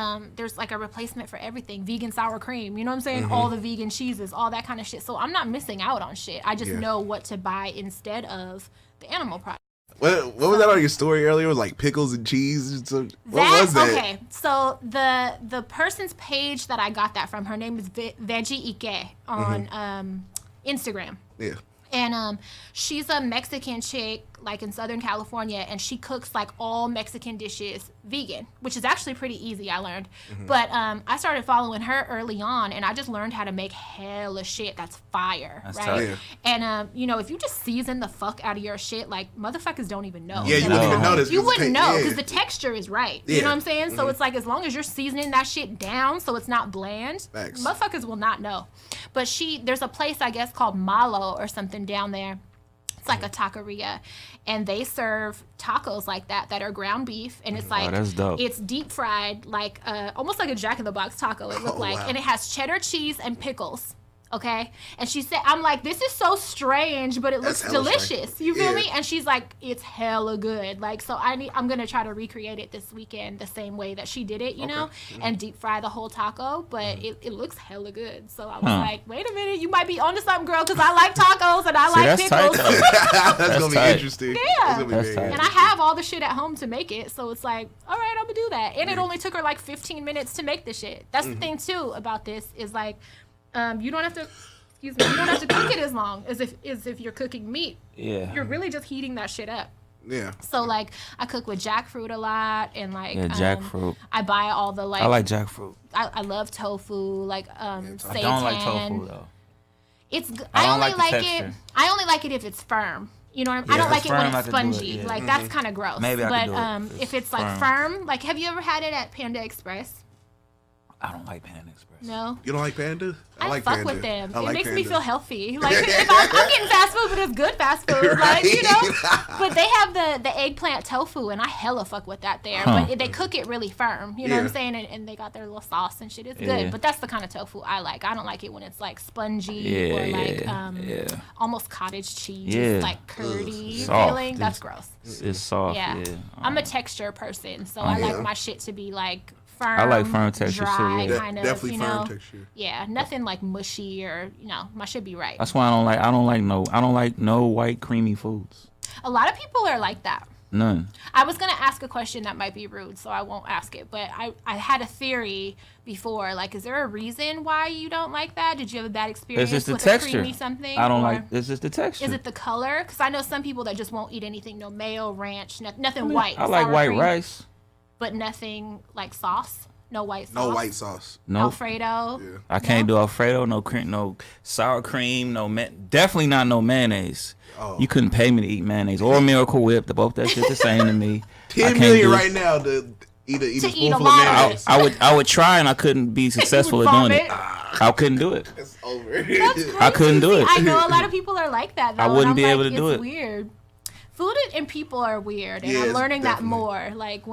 like a replacement for everything. Vegan sour cream, you know what I'm saying? All the vegan cheeses, all that kind of shit. So I'm not missing out on shit. I just Yeah. know what to buy instead of the animal product. What was that on your story earlier? It was like pickles and cheese. And some, what That, was that? okay, so the person's page that I got that from, her name is Veggie Ike on Instagram. Yeah. And she's a Mexican chick, like in Southern California, and she cooks like all Mexican dishes vegan, which is actually pretty easy, I learned. But I started following her early on, and I just learned how to make hella shit that's fire, That's right? tight. Yeah. And you know, if you just season the fuck out of your shit, like motherfuckers don't even know. Yeah, you that wouldn't it's even not- notice. You 'cause wouldn't it know ta- because yeah. the texture is right. Yeah. You know what I'm saying? So it's like as long as you're seasoning that shit down so it's not bland, Facts. motherfuckers will not know. But there's a place I guess called Malo or something down there. It's like a taqueria, and they serve tacos like that are ground beef, and it's like that's dope. it's deep fried, like almost like a Jack in the Box taco. It looked Oh, like, wow. and it has cheddar cheese and pickles Okay, and she said, I'm like, this is so strange, but it looks delicious. You feel me? And she's like, it's hella good. Like, so I'm gonna try to recreate it this weekend the same way that she did it, you know, and deep fry the whole taco. But it looks hella good. So I was like, wait a minute, you might be onto something, girl, because I like tacos and I like pickles. That's gonna be interesting. Yeah, and I have all the shit at home to make it, so it's like, all right, I'm gonna do that. And it only took her like 15 minutes to make the shit. That's the thing too about this is like. You don't have to, you don't have to cook it as long as if you're cooking meat. Yeah. You're really just heating that shit up. Yeah. So like I cook with jackfruit a lot and like jackfruit. I buy all the like. I like jackfruit. I love tofu like seitan. I don't like tofu though. It's I only like it. I only like it if it's firm. You know what I mean? I don't like it when it's spongy. Like that's kind of gross. Maybe I could do it. If it's like firm, like have you ever had it at Panda Express? I don't like Panda Express. No. You don't like Panda? I like fuck Panda. with them. I It like makes Panda. me feel healthy. Like if I'm getting fast food, but it's good fast food. Like, you know. But they have the eggplant tofu, and I hella fuck with that there. But they cook it really firm. You know what I'm saying? And they got their little sauce and shit. It's good. But that's the kind of tofu I like. I don't like it when it's like spongy or like almost cottage cheese, like curdy feeling. That's gross. It's soft. Yeah. I'm a texture person, so I like my shit to be like firm, I like firm texture dry, too. kind of, definitely you firm know. texture. Yeah, nothing like mushy or my should be right. That's why I don't like no white creamy foods. A lot of people are like that. None. I was gonna ask a question that might be rude, so I won't ask it. But I had a theory before. Like, is there a reason why you don't like that? Did you have a bad experience It's just the with texture. a creamy something? I don't like. It's just the texture. Is it the color? Because I know some people that just won't eat anything. No mayo, ranch, nothing white. I like sour white cream, rice. but nothing like sauce. No white sauce. No white sauce. No. Alfredo. Yeah. I can't do Alfredo. No cream. No sour cream. Definitely not no mayonnaise. Oh. You couldn't pay me to eat mayonnaise or Miracle Whip. Both that shit the same to me. 10 million right now to eat a spoonful of mayonnaise. I would try and I couldn't be successful at doing it. I couldn't do it. It's over. I couldn't do it. I know a lot of people are like that. Though, I wouldn't and be I'm able like, to do it's it. Weird. Food and people are weird, and Yeah, I'm learning that definitely. more. Like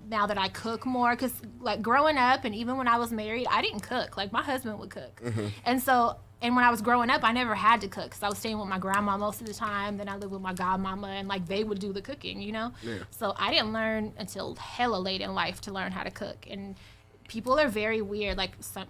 now that I cook more, because like growing up and even when I was married, I didn't cook. Like my husband would cook, and when I was growing up, I never had to cook because I was staying with my grandma most of the time. Then I lived with my godmama, and like they would do the cooking, you know. Yeah. So I didn't learn until hella late in life to learn how to cook, and people are very weird. Like some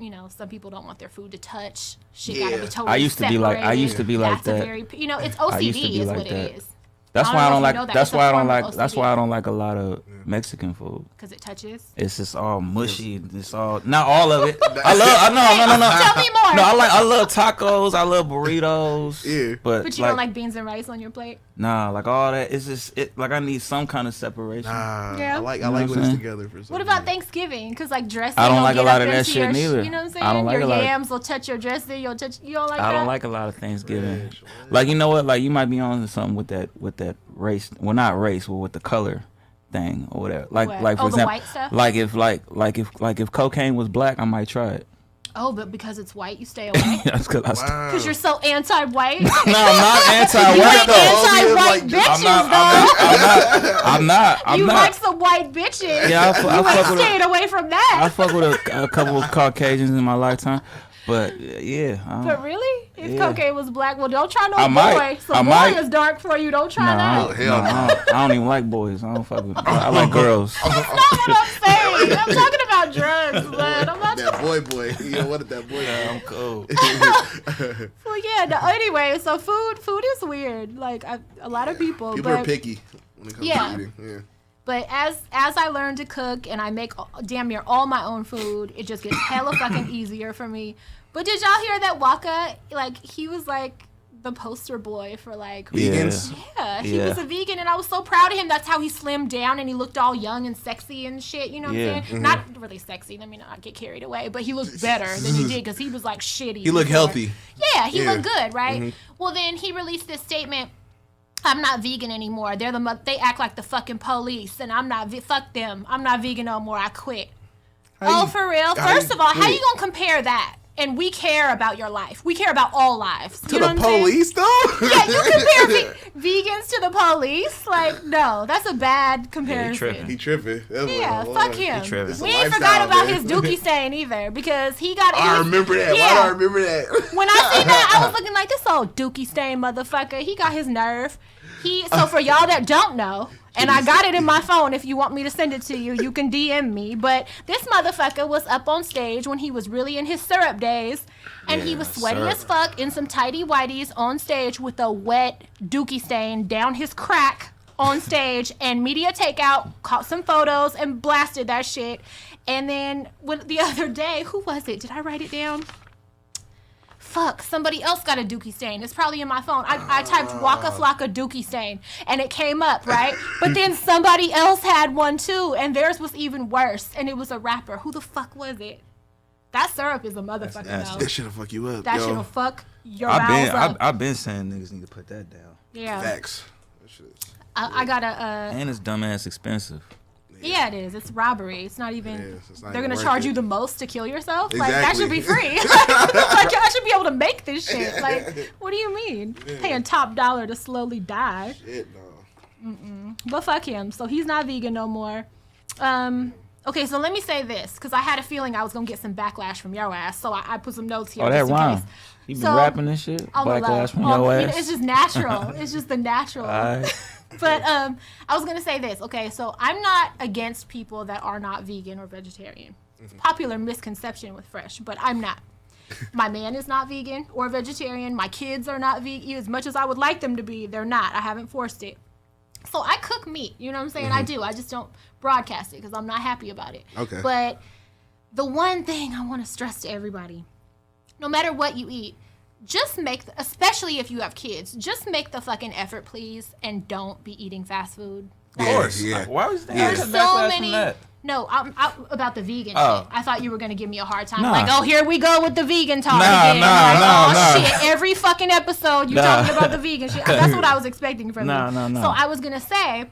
people don't want their food to touch. Shit gotta be totally I used to be like That's that. A very, it's OCD is what it is. That's why I don't like. That's why I don't like. OCD. That's why I don't like a lot of Mexican food. Because it touches. It's just all mushy. It's all not all of it. No. Tell me more. No, I love tacos. I love burritos. Yeah. But you don't like beans and rice on your plate. Nah, like all that. It's just like I need some kind of separation. Yeah. I like when it's together for some What about reason. Thanksgiving? Because like dressing, I don't will like get a lot up of that into shit your neither. You know what I'm saying? I don't like your a lot of- yams will touch your dressing. You don't like that? I don't like a lot of Thanksgiving. Like, you know what? Like, you might be on to something with that race. Well, not race, but with the color thing or whatever. Like for example, the white stuff? like if cocaine was black, I might try it. Oh, but because it's white, you stay away? That's because Because you're so anti-white? No, I'm not anti-white You like though. anti-white bitches, though. I'm not. You like some white bitches. Yeah, I fuck with staying away from that. I fuck with a couple of Caucasians in my lifetime, but yeah. But really? If Yeah. cocaine was black, well, don't try no I boy. might. So I boy might. is dark for you. Don't try No, that. I don't even like boys. I don't fuck with. I like girls. That's not what I'm saying. I'm talking about drugs, but I'm not. That boy. You know what that boy? I'm cool. Well, yeah. No, anyway, so food is weird. Like a lot of people. People but, are picky when it comes Yeah. to eating. Yeah. But as I learn to cook and I make damn near all my own food, it just gets hella fucking easier for me. But did y'all hear that Waka? Like he was like the poster boy for like Vegans. Yeah, he was a vegan, and I was so proud of him. That's how he slimmed down, and he looked all young and sexy and shit. You know what I'm saying? Not really sexy. Let me not get carried away, but he looked better than he did because he was like shitty. He looked before. healthy. Yeah, he looked good, right? Well, then he released this statement. I'm not vegan anymore. They act like the fucking police, and I'm not. Fuck them. I'm not vegan no more. I quit. For real? First of all, how you gonna compare that? and we care about your life. We care about all lives. To the police, though? Yeah, you compare vegans to the police? Like, no, that's a bad comparison. Yeah, he tripping. Yeah, fuck him. He We ain't forgot about his dookie stain either, because he got. I remember that. Yeah. Why do I remember that? When I seen that, I was looking like, this old dookie stain motherfucker. He got his nerve. So for y'all that don't know, and I got it in my phone, if you want me to send it to you, you can DM me. But this motherfucker was up on stage when he was really in his syrup days, and he was sweaty as fuck in some tighty whities on stage with a wet dookie stain down his crack on stage, and media takeout caught some photos and blasted that shit. And then the other day, who was it? Did I write it down? Fuck, somebody else got a dookie stain. It's probably in my phone. I typed Waka Flocka dookie stain, and it came up, right? But then somebody else had one too, and theirs was even worse, and it was a rapper. Who the fuck was it? That syrup is a motherfucker, though. That shit'll fuck you up. That shit'll fuck your bowels up. I've been saying niggas need to put that down. Yeah. Facts. I got a... and it's dumbass expensive. Yeah, it is. It's robbery. It's not even... it's not they're even going to worth charge it. you the most to kill yourself? Exactly. Like, that should be free. Like, I should be able to make this shit. Like, what do you mean? Paying top dollar to slowly die. Shit, no. But fuck him. So he's not vegan no more. Okay, so let me say this, because I had a feeling I was going to get some backlash from your ass. So I put some notes here. Oh, that just in rhyme. case. You be So, rapping this shit? On the low. Backlash from your ass? It's just natural. It's just the natural. Alright. But I was gonna say this. Okay, so I'm not against people that are not vegan or vegetarian. It's a popular misconception with Fresh, but I'm not. My man is not vegan or vegetarian. My kids are not vegan. As much as I would like them to be, they're not. I haven't forced it. So I cook meat. You know what I'm saying? I do. I just don't broadcast it because I'm not happy about it. Okay. But the one thing I want to stress to everybody, no matter what you eat, just make, especially if you have kids, just make the fucking effort, please, and don't be eating fast food. Of course. Yeah. Why was that? There's There's so many. No, I'm about the vegan shit. I thought you were gonna give me a hard time. Nah. Like, oh, here we go with the vegan talk Nah, again. nah, Like, nah, oh nah. shit! Every fucking episode you talking about the vegan shit. That's what I was expecting from you. Nah. So I was gonna say,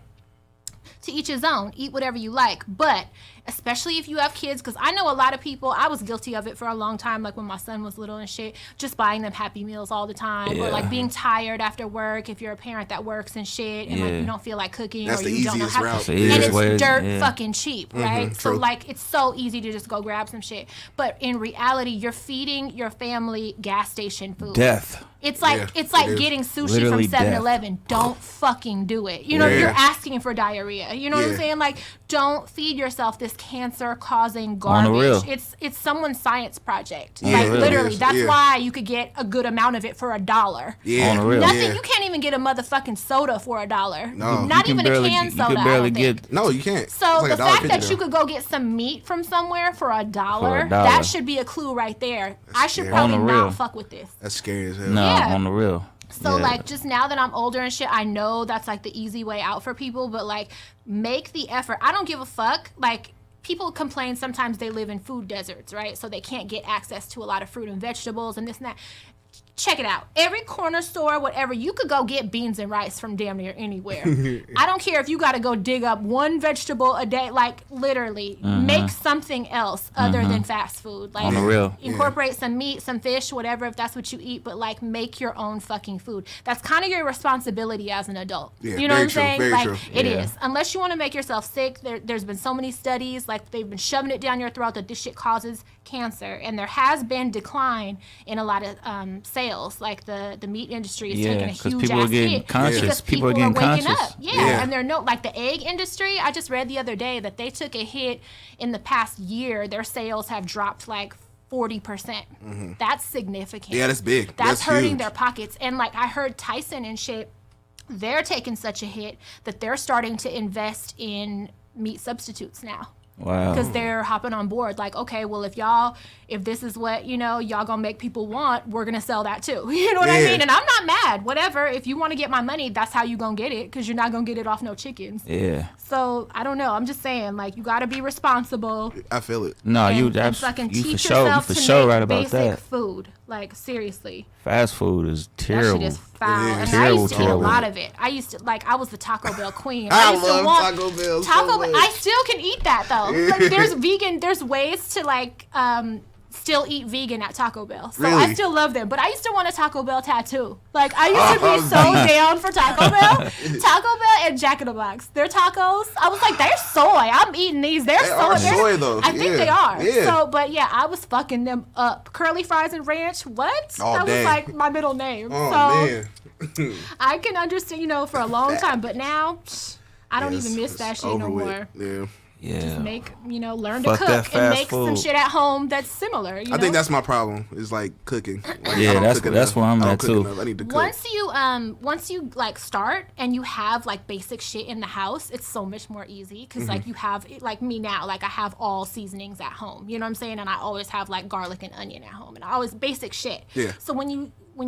to each his own. Eat whatever you like, but especially if you have kids, because I know a lot of people, I was guilty of it for a long time, like when my son was little and shit, just buying them Happy Meals all the time, or like being tired after work if you're a parent that works and shit, and like you don't feel like cooking, That's or the you don't know easiest how route. to, Yeah. and it's way, dirt fucking cheap, right? So true. like it's so easy to just go grab some shit, but in reality, you're feeding your family gas station food. Death. It's like Yeah, it's like it is. getting sushi Literally from 7-Eleven. Don't fucking do it. You know, Yeah. you're asking for diarrhea. You know what I'm Yeah. saying? Like, don't feed yourself this cancer-causing On the garbage. real. It's someone's science project. Yeah, Like it literally, is. that's Yeah. why you could get a good amount of it for $1. Yeah. On the real. Nothing. Yeah. You can't even get a motherfucking soda for $1. No. Not You can even barely- a canned soda. You can I barely don't think. get. No, you can't. So It's like the $1.50 fact that you though. could go get some meat from somewhere for $1, $1. that should be a clue right there. I should scary. probably On the real. not fuck with this. That's scary as hell. No, Yeah. on the real. So Yeah. like just now that I'm older and shit, I know that's like the easy way out for people, but like make the effort. I don't give a fuck. Like people complain sometimes they live in food deserts, right? So they can't get access to a lot of fruit and vegetables and this and that. Check it out. Every corner store, whatever, you could go get beans and rice from damn near anywhere. I don't care if you got to go dig up one vegetable a day. Like literally, make something else other than fast food. Like On the real. incorporate some meat, some fish, whatever, if that's what you eat. But like, make your own fucking food. That's kind of your responsibility as an adult. Yeah, you know what very I'm true, saying? very Like true. it Yeah. is. Unless you want to make yourself sick, there's been so many studies, like they've been shoving it down your throat that this shit causes cancer, and there has been decline in a lot of sales. Like the meat industry is Yeah, taking a 'cause huge people are ass getting hit conscious. because People are people are getting waking conscious. up. Yeah, Yeah. and they're like the egg industry. I just read the other day that they took a hit in the past year. Their sales have dropped like 40%. That's significant. Yeah, that's big. That's hurting huge. their pockets. And like I heard Tyson and shit, they're taking such a hit that they're starting to invest in meat substitutes now. Wow. Because they're hopping on board. Like, okay, well, if this is what, y'all gonna make people want, we're gonna sell that too. You know what I Yeah. mean? And I'm not mad. Whatever. If you want to get my money, that's how you gonna get it. Because you're not gonna get it off no chickens. Yeah. So, I don't know. I'm just saying, like, you gotta be responsible. I feel it. No, and, you and fucking you for teach sure, you yourself for to sure make right about basic that. food. Like, seriously. Fast food is That terrible. shit is foul. It is. And I Terrible, used to eat a terrible. lot of it. I used to, like, I was the Taco Bell queen. I used to love want Taco Bell so Taco much. I still can eat that, though. Like, there's ways to, like, still eat vegan at Taco Bell. So Really? I still love them. But I used to want a Taco Bell tattoo. Like, I used to be so down for Taco Bell. Taco Bell and Jack in the Box. Their tacos, I was like, they're soy. I'm eating these. They're soy, though. I think they are. Yeah. So, but yeah, I was fucking them up. Curly fries and ranch, what? Oh, that dang. was like my middle name. Oh, so man. I can understand, for a long time. But now, I don't even miss that shit no with. more. Yeah. Yeah. Just learn Fuck to that cook and fast make some food. shit at home that's similar. I think that's my problem. Is like cooking. Like, Yeah, I don't that's cook that's enough. where I'm I don't at cook too. enough. I need to cook. Once you like start and you have like basic shit in the house, it's so much more easy because like you have like me now, like I have all seasonings at home. You know what I'm saying? And I always have like garlic and onion at home, and I always basic shit. Yeah. So when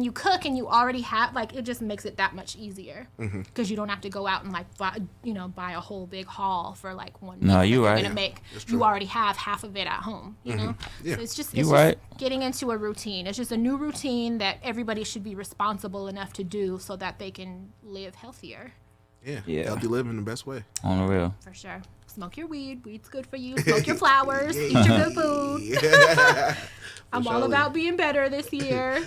you cook and you already have, like, it just makes it that much easier because you don't have to go out and like buy a whole big haul for like one No, meal you that right. you're gonna make. You already have half of it at home. You know. Yeah. So it's just right. getting into a routine. It's just a new routine that everybody should be responsible enough to do so that they can live healthier. Yeah. Healthy living the best way. On the real. For sure. Smoke your weed. Weed's good for you. Smoke your flowers. Eat your good food. Yeah. I'm all about being better this year.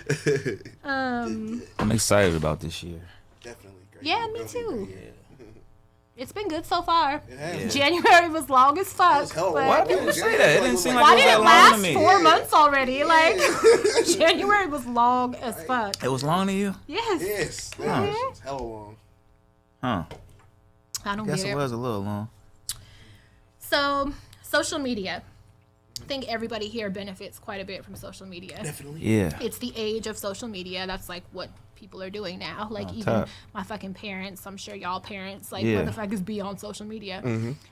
I'm excited about this year. Definitely great. Yeah, me too. It's been good so far. Yeah. January was long as fuck. hell but- Why do people say that? It didn't seem like Why it was did that it long last to me. 4 months already? Like, January was long as fuck. It was long to you? Yes. Yes. It's hella long. Huh. I don't Guess get it it. was a little long. So, social media. I think everybody here benefits quite a bit from social media. Definitely. Yeah. It's the age of social media. That's like what people are doing now. Like even top. my fucking parents, I'm sure y'all parents, like Yeah. motherfuckers be on social media.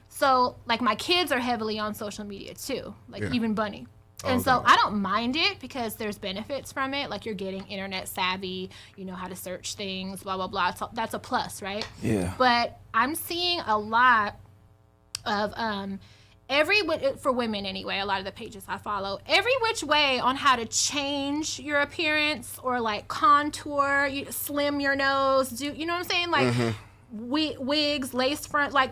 So like my kids are heavily on social media too. Like even Bunny. And so I don't mind it because there's benefits from it. Like you're getting internet savvy, you know how to search things, blah, blah, blah. So that's a plus, right? Yeah. But I'm seeing a lot of for women anyway, a lot of the pages I follow, every which way on how to change your appearance or like contour, slim your nose, you know what I'm saying? Like wigs, lace front, like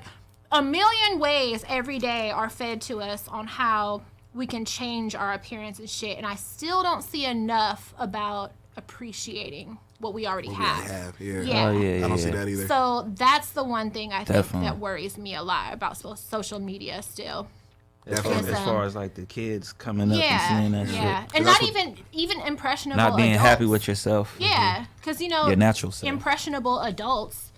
a million ways every day are fed to us on how we can change our appearance and shit. And I still don't see enough about appreciating what we already have. Yeah. Yeah. Oh, yeah, I don't see that either. So that's the one thing I think Definitely. that worries me a lot about social media still. As Definitely. far as like the kids coming up and Yeah, seeing that yeah, shit. and That's not even impressionable. Not being adults. happy with yourself. Yeah, because Your natural self. impressionable adults,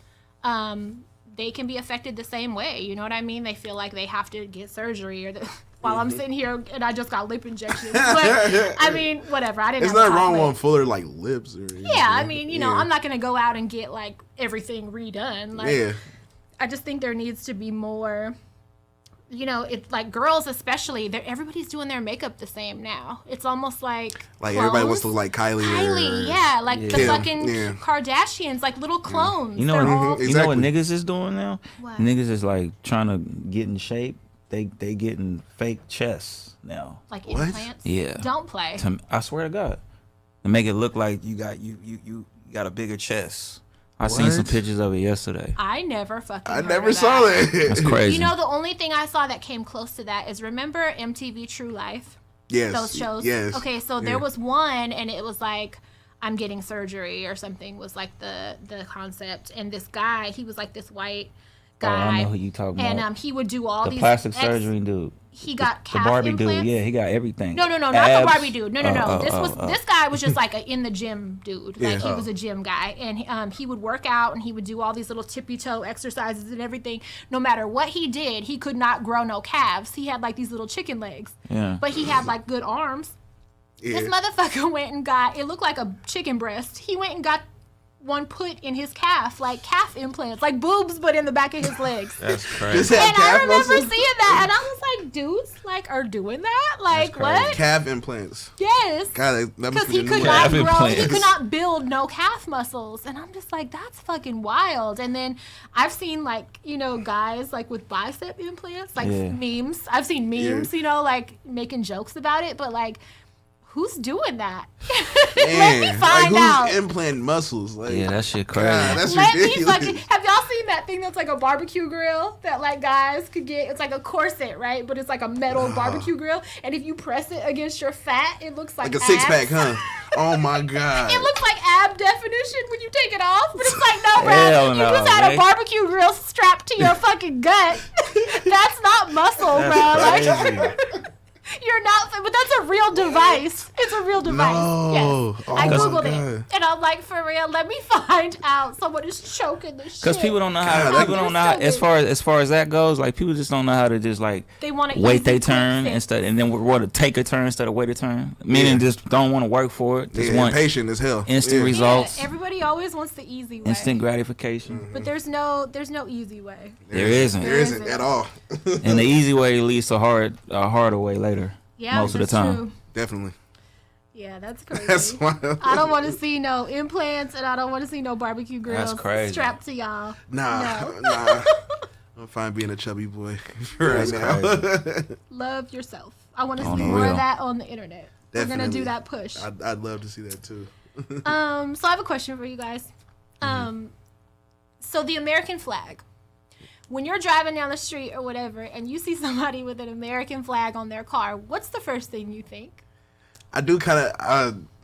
they can be affected the same way. You know what I mean? They feel like they have to get surgery or while I'm sitting here and I just got lip injections. But I mean, whatever. I didn't. It's have not top wrong lip. on fuller like lips or anything. Yeah, I mean, you know, I'm not gonna go out and get like everything redone. Like, Yeah. I just think there needs to be more. You know, it's like girls especially. Everybody's doing their makeup the same now. It's almost like Everybody wants to clones. look like Kylie. Kylie, yeah, like the Kim, fucking yeah. Kardashians, like little clones. You know, They're what, all, Mhm. you know what Exactly. niggas is doing now? What? Niggas is like trying to get in shape. They getting fake chests now. like What? implants. Yeah. Don't play. I swear to God, to make it look like you got a bigger chest. I seen some What? pictures of it yesterday. I never fucking. I heard never of saw that. That's crazy. You know, the only thing I saw that came close to that is remember MTV True Life. Yes. Those shows. Yes. Okay, so there was one, and it was like I'm getting surgery or something was like the concept, and this guy, he was like this white Oh, I guy, know who you talking about. and he would do all the these plastic surgery dude. He got The calf Barbie implants. dude. Yeah, he got everything. No, not the Abs. Barbie dude. No. Oh. This guy was just like a in the gym dude. Like Yeah. he was a gym guy, and he would work out and he would do all these little tippy toe exercises and everything. No matter what he did, he could not grow no calves. He had like these little chicken legs, Yeah. but he had like good arms. Yeah. This motherfucker went and got, it looked like a chicken breast. He went and got one put in his calf, like calf implants, like boobs, but in the back of his legs. That's Just crazy. have And I calf remember muscles? seeing that, and I was like, dudes, like, are doing that? Like, crazy. what? Calf implants. Yes. God, that must Because be he the new could one. not Calf grow, he implants. could not build no calf muscles. And I'm just like, that's fucking wild. And then I've seen, like, you know, guys, like, with bicep implants, like, Yeah. memes. I've seen memes, you know, like, making jokes about it, but, like, who's doing that? Let me Man, find like, out. who's implanting muscles? Like, Yeah, that shit crazy. God, that's Let me ridiculous. fucking, have y'all seen seen that thing that's like a barbecue grill that like guys could get? It's like a corset, right? But it's like a metal barbecue grill, and if you press it against your fat, it looks like a 6-pack, huh? Oh my god! It looks like ab definition when you take it off, but it's like no, bro. You just had a barbecue grill strapped to your fucking gut. That's not muscle, bro. Like. You're not, but that's a real device. It's a real device. No. Yes. Oh I googled it, and I'm like, for real, let me find out someone is choking the shit. Because people don't know how. People don't know how. As far as that goes, like people just don't know how to just like they want to wait their turn instead, and then want to take a turn instead of wait a turn. Meaning just don't want to work for it. Just want patient as hell. Instant results. Yeah, everybody always wants the easy way. Instant gratification. Mm-hmm. But there's no easy way. There isn't. There isn't at all. And the easy way leads to a harder way later. Yeah, most of the time. True. Definitely. Yeah, that's crazy. That's wild. I don't want to see no implants, and I don't want to see no barbecue grills strapped to y'all. Nah. I'm fine being a chubby boy right now. Love yourself. I want to On see the more real. of that on the internet. Definitely. We're gonna do that push. I'd love to see that too. So I have a question for you guys. So the American flag. When you're driving down the street or whatever, and you see somebody with an American flag on their car, what's the first thing you think? I do kind of,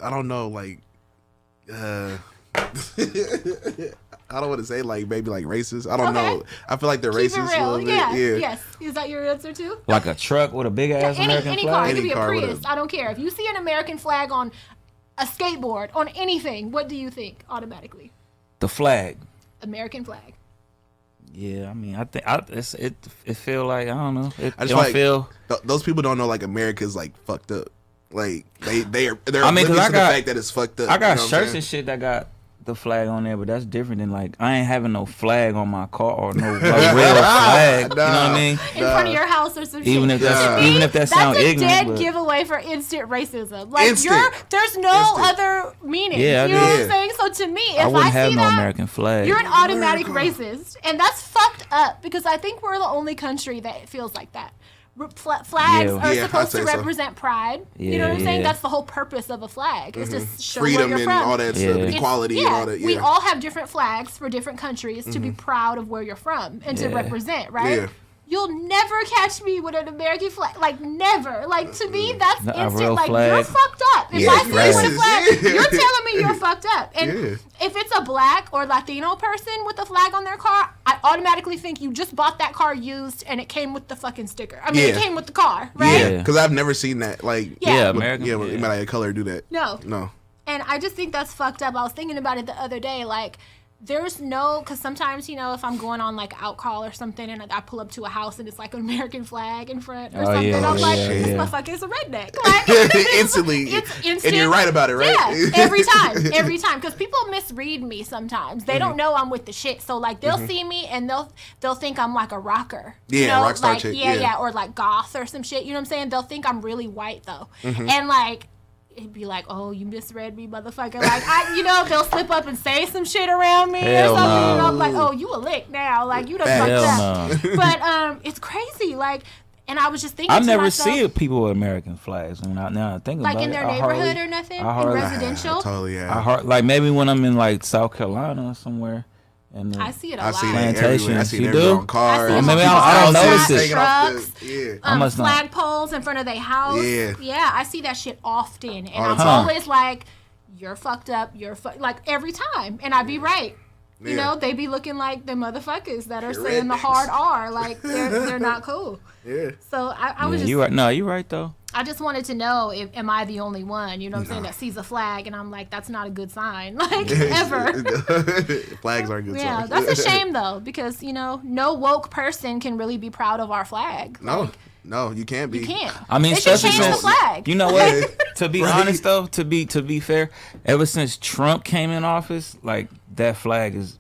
I don't know, like, I don't want to say like maybe like racist. I don't know. I feel like they're Keep racist it real. a little bit. Yeah. Yeah. Yes. Is that your answer too? Like a truck with a big ass American any flag. car. It could Any be a car with Prius. I don't care. If you see an American flag on a skateboard, on anything, what do you think automatically? The flag. American flag. Yeah, I mean, I think it feel like I don't know. I just like feel those people don't know like America's like fucked up. Like they're oblivious to the fact that it's fucked up. I got shirts and shit that got the flag on there, but that's different than like I ain't having no flag on my car or no real flag. You know what I mean? In front of your house or some shit. Even if that sounds ignorant, that's a dead but giveaway for instant racism. Like Instant. there's no other meaning. Yeah, you know what I'm saying? So to me, if I wouldn't see have no that, American flag. you're an automatic racist, and that's fucked up because I think we're the only country that feels like that. Flags are supposed to represent pride. You know what I'm saying? That's the whole purpose of a flag. Is to show freedom where you're and from. all that stuff, equality and all that. We all have different flags for different countries to be proud of where you're from and to represent, right? Yeah. You'll never catch me with an American flag. Like, never. Like, to me, that's instant. Like, flag. you're fucked up. If I see you with a flag, you're telling me you're fucked up. And if it's a black or Latino person with a flag on their car, I automatically think you just bought that car used and it came with the fucking sticker. I mean, it came with the car, right? Yeah, because I've never seen that. Like, American. Anybody of color do that. No. And I just think that's fucked up. I was thinking about it the other day, like, there's no, because sometimes, you know, if I'm going on like out call or something and I pull up to a house and it's like an American flag in front or something, I'm like, this motherfucker is a redneck. Like, Instantly. It's instant. And you're right about it, right? Yeah, every time. Because people misread me sometimes. They don't know I'm with the shit. So like they'll see me and they'll think I'm like a rocker. Yeah, you know? rock star like, chick. Yeah, or like goth or some shit. You know what I'm saying? They'll think I'm really white though. And like, it'd be like, oh, you misread me, motherfucker. Like, they'll slip up and say some shit around me or something. No. And I'm like, oh, you a lick now. Like, you done fucked up. No. But it's crazy. Like, and I was just thinking I to never myself, see people with American flags. Now I think about it. like in their neighborhood or nothing? In residential? Totally, yeah. Like maybe when I'm in like South Carolina or somewhere. And I see it a lot. I see that everywhere. I see it on cars. Maybe I don't notice it. Trucks, flag poles in front of their house. Yeah, I see that shit often. And I'm always like, you're fucked up. Like every time. And I be right. You know, they be looking like the motherfuckers that are saying the hard R. Like, they're not cool. Yeah. So I was just... You're right. No, you're right, though. I just wanted to know, am I the only one, you know what I'm saying, that sees a flag and I'm like, that's not a good sign, like, ever. Flags aren't good signs. Yeah, that's a shame, though, because, you know, no woke person can really be proud of our flag. No. Like, No, you can't be. You can't. I mean, they should change the flag. You know what? To be honest, though, to be fair, ever since Trump came in office, like, that flag is...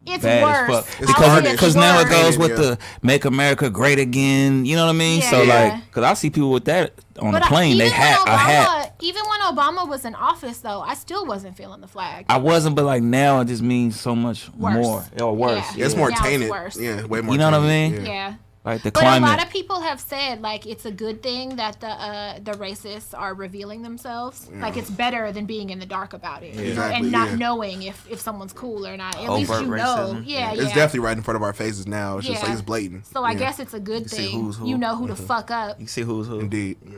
It's bad worse. As fuck. Because now it goes with the "Make America Great Again." You know what I mean? Yeah, so like, because I see people with that on the plane. They had a hat. Even when Obama was in office, though, I still wasn't feeling the flag. I wasn't, but like now it just means so much more or worse. Yeah, it's more tainted. It's yeah, way more. You know tainted. what I mean? Yeah. Like the But climate. a lot of people have said like it's a good thing that the racists are revealing themselves. Like it's better than being in the dark about it, and not knowing if someone's cool or not. At least you know. Yeah, It's definitely right in front of our faces now. It's just like it's blatant. So I guess it's a good thing. You know who to fuck up. You see who's who. Indeed. Yeah.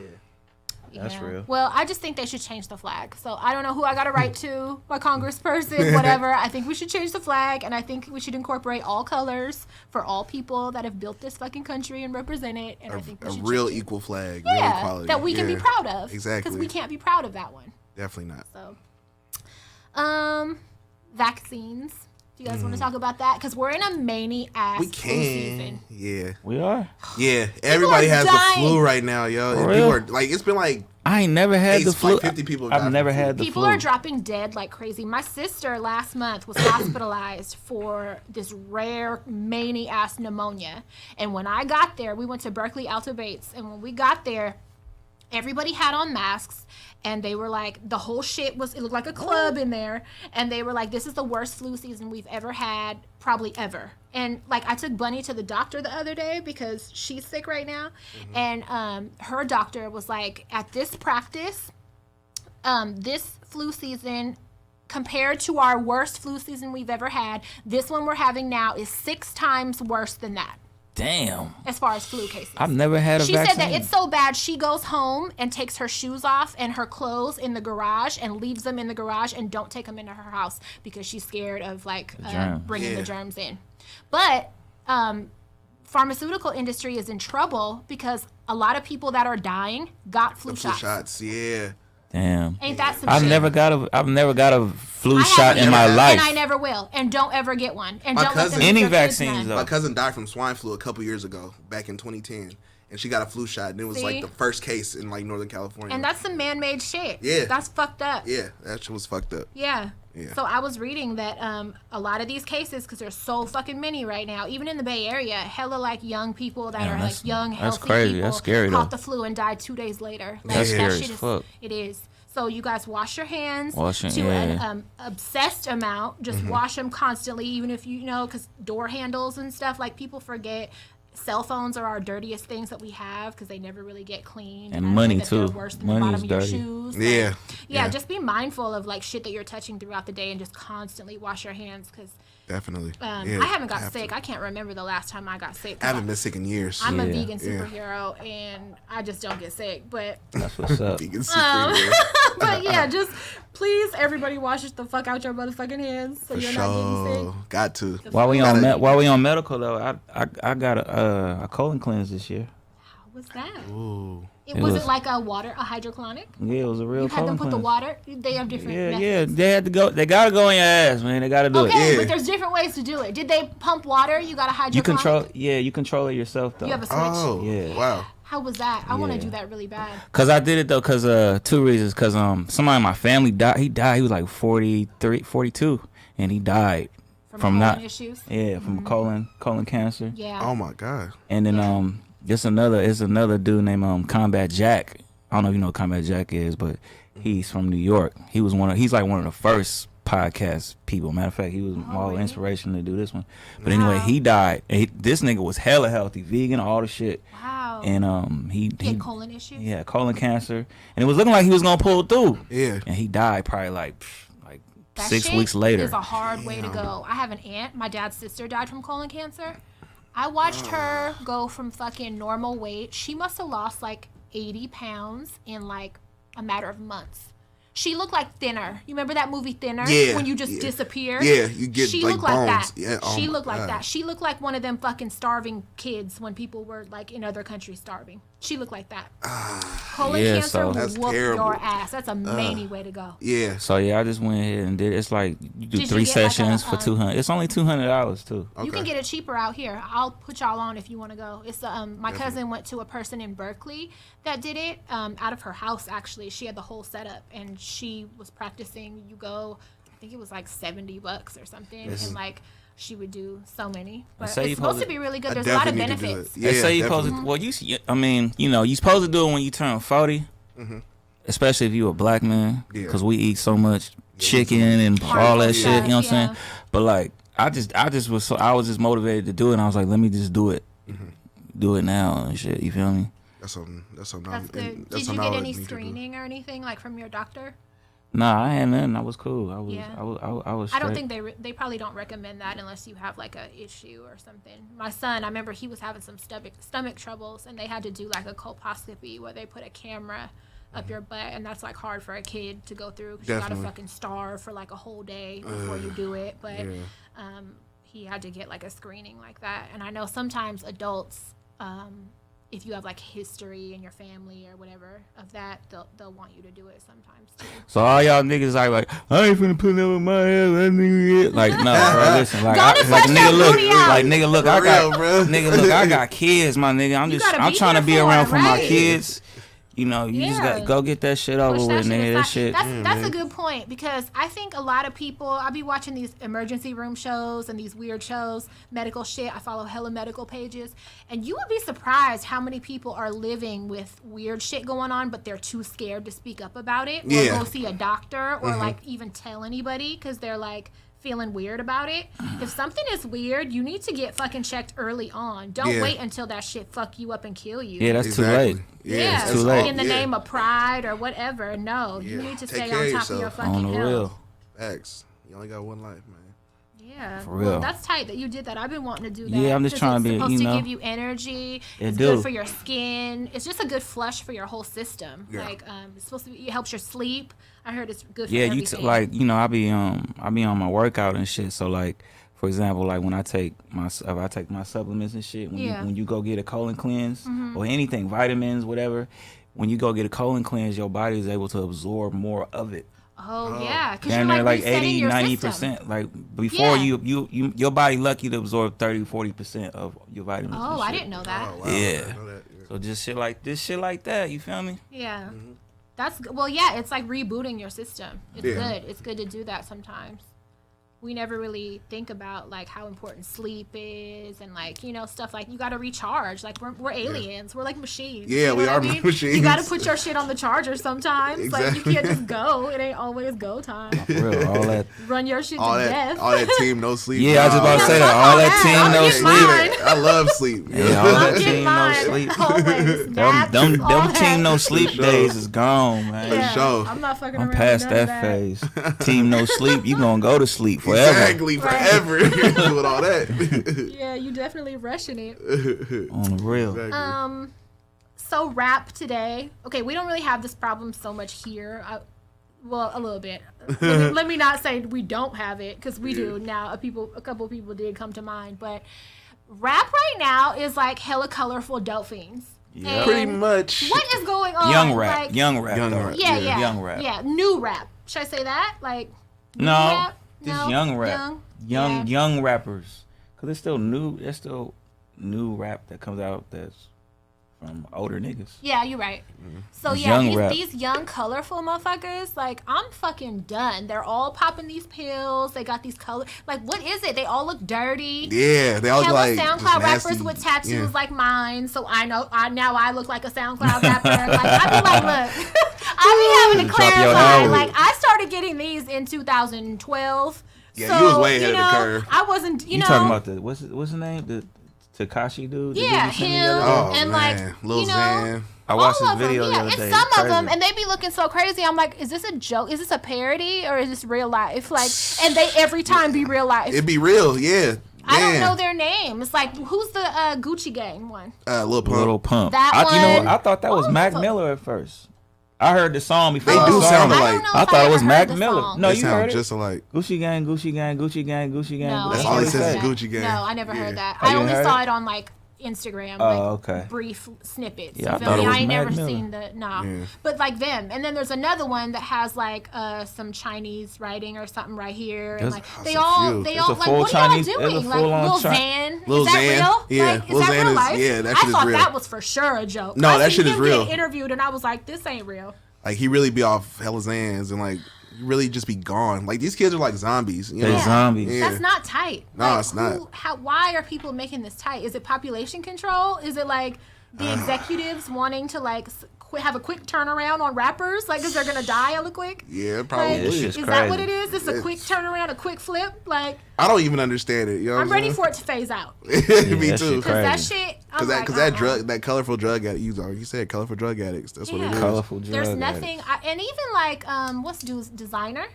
That's real. Well, I just think they should change the flag. So I don't know who I got to write to, my congressperson, whatever. I think we should change the flag, and I think we should incorporate all colors for all people that have built this fucking country and represent it. And I think we should real change it. equal flag, real equality. That we can be proud of. Exactly. Because we can't be proud of that one. Definitely not. So, vaccines. Do you guys want to talk about that? Because we're in a many-ass flu season. Yeah. We are? Yeah. Everybody has the flu right now, yo. And people are, like, it's been like... I ain't never had the flu. Like 50 people I've never had the flu. People are dropping dead like crazy. My sister last month was hospitalized for this rare many-ass pneumonia. And when I got there, we went to Berkeley Alta Bates. And when we got there, everybody had on masks. And they were like, the whole shit it looked like a club in there. And they were like, this is the worst flu season we've ever had, probably ever. And like, I took Bunny to the doctor the other day because she's sick right now. And her doctor was like, at this practice, this flu season, compared to our worst flu season we've ever had, this one we're having now is 6 times worse than that. Damn. As far as flu cases. I've never had a vaccine. She said that it's so bad she goes home and takes her shoes off and her clothes in the garage and leaves them in the garage and don't take them into her house because she's scared of like bringing the germs in. But pharmaceutical industry is in trouble because a lot of people that are dying got flu shots. Yeah. Damn. Ain't that some I've shit? never got a flu shot in my life. And I never will. And don't ever get one. And don't let them any get vaccines though. My cousin died from swine flu a couple years ago, back in 2010. And she got a flu shot, and it was like the first case in like Northern California. And that's some man-made shit. Yeah. That's fucked up. Yeah, that shit was fucked up. Yeah. So I was reading that a lot of these cases, because there's so fucking many right now, even in the Bay Area, hella like young people that are like young, healthy people that's scary, caught the flu and died 2 days later. Like, that's that scary shit as fuck. It is. So you guys wash your hands to an obsessed amount. Just wash them constantly, even if you know, because door handles and stuff, like people forget. Cell phones are our dirtiest things that we have because they never really get clean. And money too. Worse than Money the bottom is of your dirty. shoes. Yeah. Yeah, just be mindful of like shit that you're touching throughout the day and just constantly wash your hands because definitely. I haven't got sick. I can't remember the last time I got sick. I haven't been sick in years. I'm a vegan superhero and I just don't get sick. But that's what's up. Vegan superhero. but yeah, just please everybody wash the fuck out your motherfucking hands so you're not getting sick. Got to. While we on medical though, I got a colon cleanse this year. How was that? Ooh. Was it like a hydrochlonic? Yeah, it was a real You had them colon put the cleanse. water? They have different methods. Yeah, they had to go. They gotta go in your ass, man. They gotta do it. Okay, but there's different ways to do it. Did they pump water? You got a hydrochlonic? You control it yourself though. You have a switch? Oh, yeah. Wow. How was that? I want to do that really bad. Cause I did it though, cause 2 reasons. Cause somebody in my family died. He died. He was like 43, 42, and he died from colon issues. Yeah, from colon cancer. Yeah. Oh my God. And then it's another dude named Combat Jack. I don't know if you know what Combat Jack is, but he's from New York. He's like one of the first podcast people. Matter of fact, he was all inspiration to do this one. But anyway, he died. This nigga was hella healthy, vegan, all the shit. Wow. And he had colon issues. Yeah, colon cancer, and it was looking like he was gonna pull through. Yeah. And he died probably like that 6 weeks later. It's a hard way to go. I have an aunt. My dad's sister died from colon cancer. I watched her go from fucking normal weight. She must have lost like 80 pounds in like a matter of months. She looked like Thinner. You remember that movie Thinner? Yeah. When you just disappear? Yeah, you get she like looked bones. like that. Yeah, she looked like that. She looked like one of them fucking starving kids when people were like in other countries starving. She looked like that. Colon cancer will whoop your ass. That's a many way to go. Yeah. So yeah, I just went ahead and did. It's like you do Did 3 you get sessions like a, for $200. It's only $200 too. You can get it cheaper out here. I'll put y'all on if you want to go. It's my cousin went to a person in Berkeley that did it out of her house. Actually, she had the whole setup and she was practicing. You go, I think it was like $70 or something, and like. She would do so many, but it's supposed to be really good. There's a lot of benefits. Yeah, they say you're supposed to. Well, you're supposed to do it when you turn 40, especially if you're a black man, because we eat so much chicken and all that shit. You know what I'm saying? But like, I was just motivated to do it, and I was like, let me just do it. do it now and shit. You feel me? That's something. That's good. Did you get any screening or anything like from your doctor? Nah, I had nothing. I was cool. I was. Yeah. I was. I don't straight. think they probably don't recommend that unless you have like a issue or something. My son, I remember he was having some stomach troubles, and they had to do like a colposcopy where they put a camera up your butt, and that's like hard for a kid to go through because you gotta fucking starve for like a whole day before you do it. But he had to get like a screening like that, and I know sometimes adults. If you have like history in your family or whatever of that, they'll want you to do it sometimes too. So all y'all niggas like I ain't finna put that in my head. That nigga like no, bro. Listen, like nigga look, I got kids, my nigga. I'm trying to be around for my kids. You know, you just got go get that shit over with, nigga. That shit. That's a good point because I think a lot of people. I'll be watching these emergency room shows and these weird shows, medical shit. I follow hella medical pages, and you would be surprised how many people are living with weird shit going on, but they're too scared to speak up about it or go see a doctor or like even tell anybody because they're like feeling weird about it. If something is weird, you need to get fucking checked early on. Don't wait until that shit fuck you up and kill you. Yeah, that's too late. Yeah, it's too late. In the name of pride or whatever. No, you need to stay on top of your fucking health. Real. Facts. You only got one life, man. Yeah, for real. Well, that's tight that you did that. I've been wanting to do that. Yeah, I'm just trying to be, It's supposed to give you energy. It's good for your skin. It's just a good flush for your whole system. Yeah. Like, it's supposed to be. It helps your sleep. I heard it's good for everything. Like I be on my workout and shit. So like, for example, like when I take my supplements and shit. When you go get a colon cleanse or anything, vitamins, whatever. When you go get a colon cleanse, your body is able to absorb more of it. Oh yeah, because you're like 80, 90%. Like before your body lucky to absorb 30-40% of your vitamins. Oh, I didn't know that. Oh, wow. Yeah. I didn't know that. So just shit like that. You feel me? Yeah. That's well. Yeah, it's like rebooting your system. It's good. It's good to do that sometimes. We never really think about like how important sleep is and like stuff like you got to recharge. Like we're aliens. We're like machines. Yeah, we are machines. You got to put your shit on the charger sometimes. Exactly. Like you can't just go. It ain't always go time. For real, all that. Run your shit to death. All that team no sleep. Yeah, I was just about to say that. All that team no sleep. I love sleep. Yeah, all that team no sleep. Them team no sleep days is gone, man. Yeah, for sure. I'm not fucking around. I'm past that phase. Team no sleep. You gonna go to sleep forever. Exactly, forever. You're doing all that. Yeah, you definitely rushing it. On the real. Exactly. So rap today. Okay, we don't really have this problem so much here. Well, a little bit. Let me not say we don't have it because we do now. A couple of people did come to mind, but rap right now is like hella colorful dope fiends. Yeah, pretty much. What is going on? Young rap. Like, young rap. Yeah. Young rap. Yeah, new rap. Should I say that? Like no. Rap? Just young rap, young rappers, cause it's still new. There's still new rap that comes out that's from older niggas. Yeah, you're right. So it's these young colorful motherfuckers, like I'm fucking done. They're all popping these pills. They got these color. Like what is it? They all look dirty. Yeah, they all look like SoundCloud rappers with tattoos like mine. So I know I look like a SoundCloud rapper. Like I be like, look, I be having to clarify. Like I started getting these in 2012. Yeah, so, you was way ahead of the curve. I wasn't, you talking about the what's the name? The Tekashi dude? Yeah, him and like Lil Xan. I watched his video the other day. It's some of them, and they be looking so crazy. I'm like, is this a joke? Is this a parody, or is this real life? Like, and they every time be real life. It be real, yeah. I don't know their name. It's like, who's the Gucci Gang one? Lil Pump. Lil Pump. That one. You know, I thought that was Mac Miller at first. I heard the song before. They do sound alike. I thought it was Mac Miller. No, they you sound heard just it. alike. Gucci Gang, Gucci Gang, Gucci Gang, Gucci Gang. No, that's all he says is Gucci Gang. No, I never heard that. Oh, I only saw it on like Instagram, like okay. brief snippets. Yeah, you I feel thought me? it was I ain't never Mac Miller. seen but like them. And then there's another one that has like some Chinese writing or something right here. And like they all like what are y'all doing? Like Lil Xan. Lil Is that Xan? real? Yeah, like, Lil is that real Xan life? yeah, that shit is real. I thought that was for sure a joke. No, that shit is real. Get interviewed and I was like, this ain't real. Like he really be off hella Xans and like really just be gone. Like these kids are like zombies. You know? They're zombies. Yeah. That's not tight. No, like, it's not. Why are people making this tight? Is it population control? Is it like the executives wanting to like have a quick turnaround on rappers? Like, because they're gonna die hella quick? Yeah, probably. Like, is that what it is? It's a quick turnaround, a quick flip? Like, I don't even understand it. You know I'm ready for it to phase out. Me too. Because that shit, Because that colorful drug addict, you said colorful drug addicts. That's what it is. Colorful drug There's addicts. nothing, and even like, what's Designer?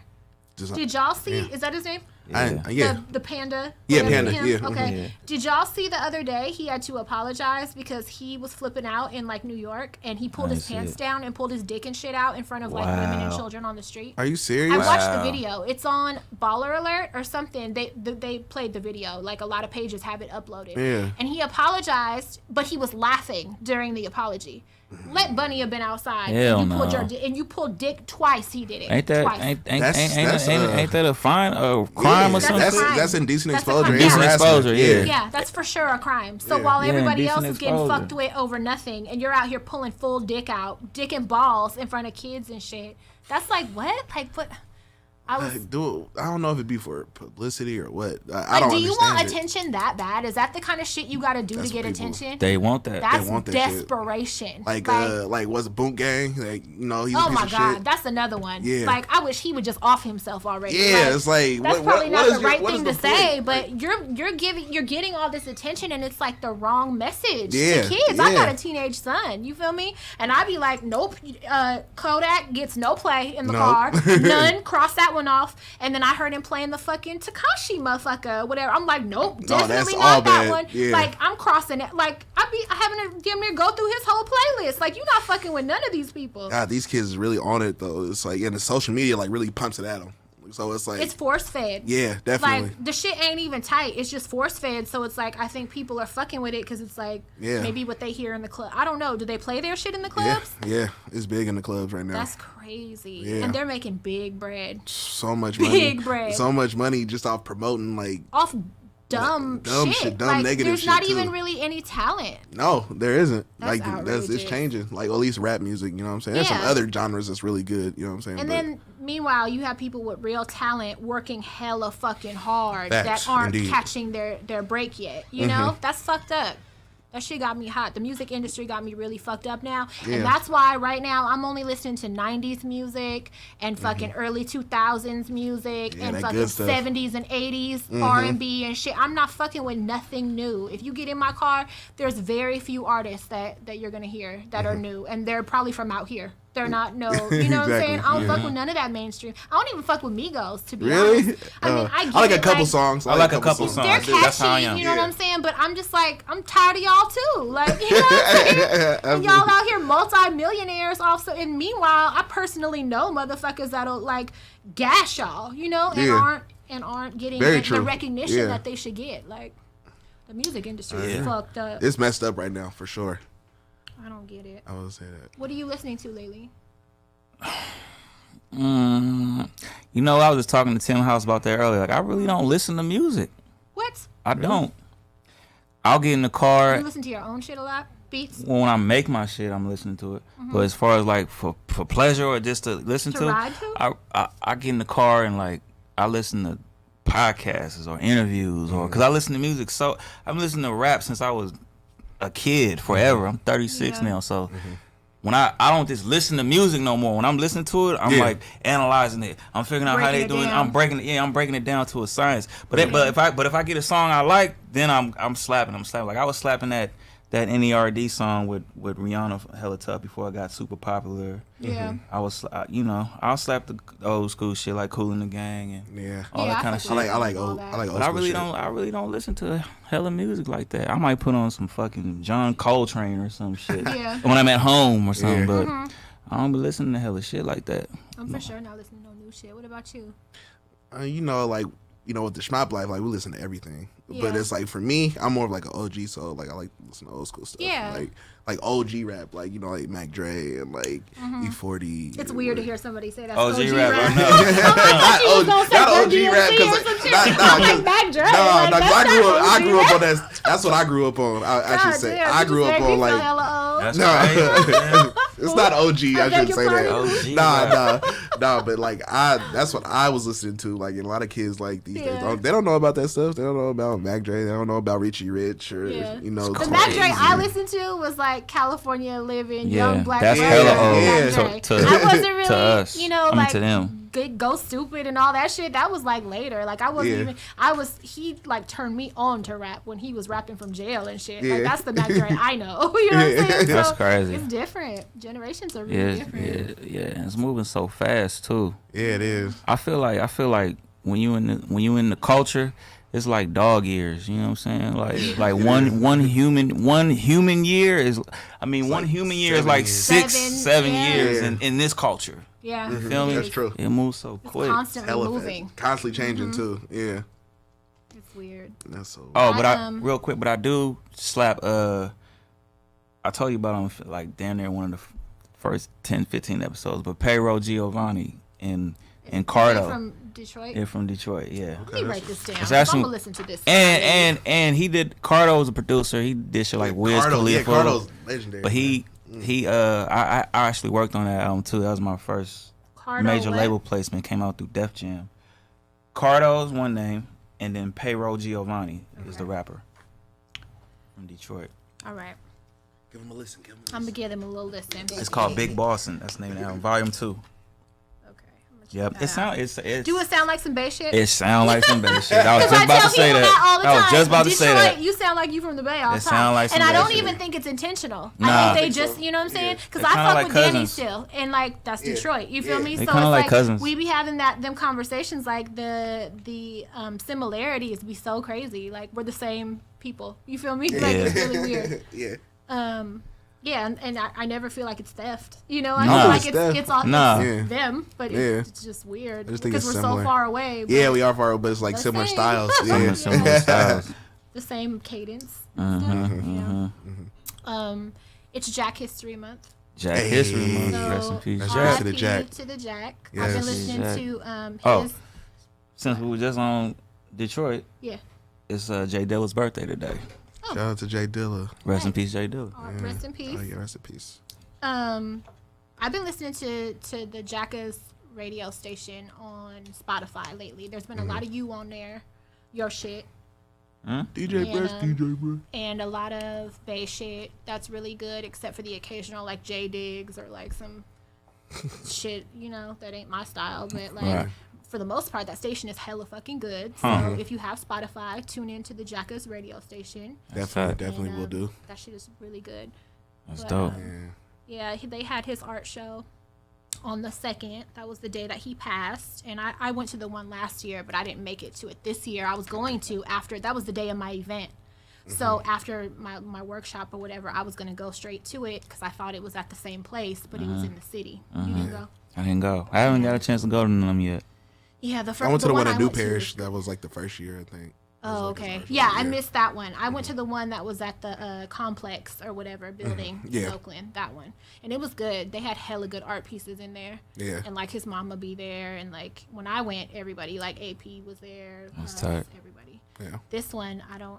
Did y'all see? Yeah. Is that his name? Yeah. The panda. Yeah, whatever, Panda. him? Yeah. Okay. Yeah. Did y'all see the other day he had to apologize because he was flipping out in like New York and he pulled his pants down and pulled his dick and shit out in front of like women and children on the street? Are you serious? I watched the video. It's on Baller Alert or something. They played the video. Like a lot of pages have it uploaded. Yeah. And he apologized, but he was laughing during the apology. Let Bunny have been outside. Hell and you pulled no. and you pulled dick twice. He did it. Ain't that twice. ain't That's that a fine crime or That's something? a crime. That's indecent That's a exposure. crime. and Indecent harassment. exposure, yeah. Yeah, that's for sure a crime. So Yeah. while Yeah, everybody else indecent is getting exposure. fucked with over nothing, and you're out here pulling full dick out, dick and balls in front of kids and shit, that's like what? Like what? I was. I don't know if it'd be for publicity or what. I Like, don't do you want understand it. attention that bad? Is that the kind of shit you got to do That's to get people. attention? They want that. That's want that shit. desperation. Like was it Boot Gang? Like, he's oh a piece my of god, shit. that's another one. Yeah. Like I wish he would just off himself already. Yeah, it's like that's probably not the right what thing is to the say, point? but Like, you're getting all this attention and it's like the wrong message Yeah, to kids. I yeah. got a teenage son, you feel me? And I'd be like, nope, Kodak gets no play in the Nope. car, none. Cross that one off. And then I heard him playing the fucking Tekashi motherfucker, whatever. I'm like, nope, No, that's definitely all not that bad. one. Yeah. Like I'm crossing it. Like I be having to damn near go through his whole playlist. Like you're not fucking with none of these people. God, these kids is really on it though. It's like, and the social media like really pumps it at them. So it's like, It's force fed. yeah, definitely. Like the shit ain't even tight. It's just force fed. So it's like I think people are fucking with it because it's like maybe what they hear in the club. I don't know. Do they play their shit in the clubs? Yeah, it's big in the clubs right now. That's crazy. Yeah. And they're making big bread So much money. Big bread. So much money just off promoting like. off dumb shit. Dumb Like, negative there's shit, not too. even really any talent. No, there isn't. That's Like it's outrageous. changing. Like at least rap music, you know what I'm saying? There's some Yeah. other genres that's really good, you know what I'm saying? And But then, meanwhile, you have people with real talent working hella fucking hard Facts, that aren't indeed. catching their break yet. You know? That's fucked up. That shit got me hot. The music industry got me really fucked up now. Yeah. And that's why right now I'm only listening to 90s music and fucking early 2000s music Yeah, and that fucking good stuff. 70s and 80s R&B and shit. I'm not fucking with nothing new. If you get in my car, there's very few artists that you're going to hear that are new. And they're probably from out here. They're not, you know what I'm Exactly, saying? I don't yeah. fuck with none of that mainstream. I don't even fuck with Migos, to be really? honest. I mean, I get like a it, couple songs. I like a couple songs. They're That's how I catchy, am. you know what Yeah. I'm saying? But I'm just like, I'm tired of y'all too. Like, you know what I'm saying? And y'all out here multi-millionaires also. And meanwhile, I personally know motherfuckers that'll like gash y'all, you know, and aren't getting Very the true. recognition Yeah. that they should get. Like, the music industry Yeah. is fucked up. It's messed up right now for sure. I don't get it. I would say that. What are you listening to lately? You know, I was just talking to Tim House about that earlier. Like, I really don't listen to music. What? I don't. I'll get in the car. You listen to your own shit a lot? Beats? When I make my shit, I'm listening to it. But as far as like for pleasure or just to listen To ride to? I get in the car and like I listen to podcasts or interviews or because I listen to music. So I've been listening to rap since I was a kid forever. I'm 36 Yeah. now, so. When I don't just listen to music no more. When I'm listening to it, I'm like analyzing it. I'm figuring out how they Breaking it doing it. down. I'm breaking it down to a science. But if I get a song I like, then I'm slapping. Like I was slapping that NERD song with Rihanna hella tough before I got super popular. Yeah. I was I'll slap the old school shit like Kool and the Gang and Yeah. all Yeah, that I kind of fuck shit. with I like all old that. I like old But school I shit. really don't listen to hella music like that. I might put on some fucking John Coltrane or some shit Yeah. when I'm at home or something. Yeah. But I don't be listening to hella shit like that. I'm for sure not listening to no new shit. What about you? You know, like, you know, with the Schmop life, like we listen to everything. But Yeah. it's like for me, I'm more of like an OG, so like I like to listen to old school stuff. Yeah. Like OG rap, like, you know, like Mac Dre and like E40. It's weird to hear somebody say that. OG OG rap, rap. I know. not OG rap, because like Mac Dre. No, like, I grew up. I OG grew up rap. on that. That's what I grew up on. I should God say. damn, I you grew just up made me on feel like. hella old. That's No, right. it's not OG. I beg shouldn't your say that. pardon? OG Nah, but like that's what I was listening to. Like, and a lot of kids like these days, Yeah. they don't know about that stuff. They don't know about Mac Dre. They don't know about Richie Rich or Yeah. you know. The Mac Dre I listened to was like California Living, Yeah, Young Black that's brother, hella old Yeah. Mac Dre. to I wasn't really, to us. you know, I mean, like to them. Go Stupid and all that shit, that was like later. Like I wasn't even. He like turned me on to rap when he was rapping from jail and shit. Like that's the Mac Dre I know. You know what I'm saying? That's so crazy. It's different. Generations are really different. Yeah. It's moving so fast too. Yeah, it is. I feel like when you in the culture, it's like dog years. You know what I'm saying? Like one human year is. I mean, one human year is like 7 years in this culture. Yeah, you feel me? That's true. It moves so quick. Constantly moving. Constantly changing too. Yeah. It's weird. That's so. Oh, but I do slap. I told you about him like damn near one of the first 10, 15 episodes. But Payroll Giovanni and Cardo. From Detroit. Yeah, from Detroit. Yeah. Let me write this down. I'm gonna listen to this. And he did. Cardo was a producer. He did shit like Wiz Khalifa. Yeah, Cardo's legendary. But I actually worked on that album too. That was my first major label placement. Came out through Def Jam. Cardo's one name, and then Payroll Giovanni is the rapper from Detroit. All right. Give him a listen. I'm gonna give them a little listen. It's called Big Bossin'. That's the name of the album. Volume 2. Yep. Do it sound like some bass shit? It sound like some bass shit. I was just about to say that. I was just about to say that. You sound like you from the Bay all the time. Sound like some and I don't shit. even think it's intentional. Nah. I think they just, you know what I'm saying? Because I fuck with Danny still, and like that's Detroit. You feel me? They So kinda it's like cousins. we be having them conversations. Like the similarities be so crazy. Like we're the same people. You feel me? Like it's really weird. Yeah, and I never feel like it's theft. You know, I feel like it's all them, but it's just weird because we're so far away. Yeah, we are far away, but it's like similar styles. Yeah, similar styles. The same cadence. It's Jack History Month. Jack History Month. So, rest in peace, Jack. To the Jack. Yes. I've been listening to his. Since we were just on Detroit, it's Jay Dilla's birthday today. Shout out to Jay Dilla. Rest in peace, Jay Dilla. Rest in peace. Oh yeah, rest in peace. I've been listening to the Jacka's radio station on Spotify lately. There's been a lot of you on there, your shit. DJ Breast. And a lot of bass shit that's really good, except for the occasional like J Diggs or like some shit, you know, that ain't my style. But like for the most part, that station is hella fucking good. So if you have Spotify, tune in to the Jacka's radio station. Definitely will do. That shit is really good. That's dope. Yeah, they had his art show on the 2nd. That was the day that he passed. And I went to the one last year, but I didn't make it to it this year. I was going to after. That was the day of my event. So after my workshop or whatever, I was going to go straight to it because I thought it was at the same place, but it was in the city. You didn't go? I didn't go. I haven't got a chance to go to them yet. Yeah, the first I went to the one at New to- Parish. That was like the first year, I think. Oh, okay. Yeah, I missed that one. I went to the one that was at the complex or whatever building in Oakland. That one, and it was good. They had hella good art pieces in there. Yeah. And like his mama be there, and like when I went, everybody like AP was there. That's tight. Everybody. Yeah. This one, I don't.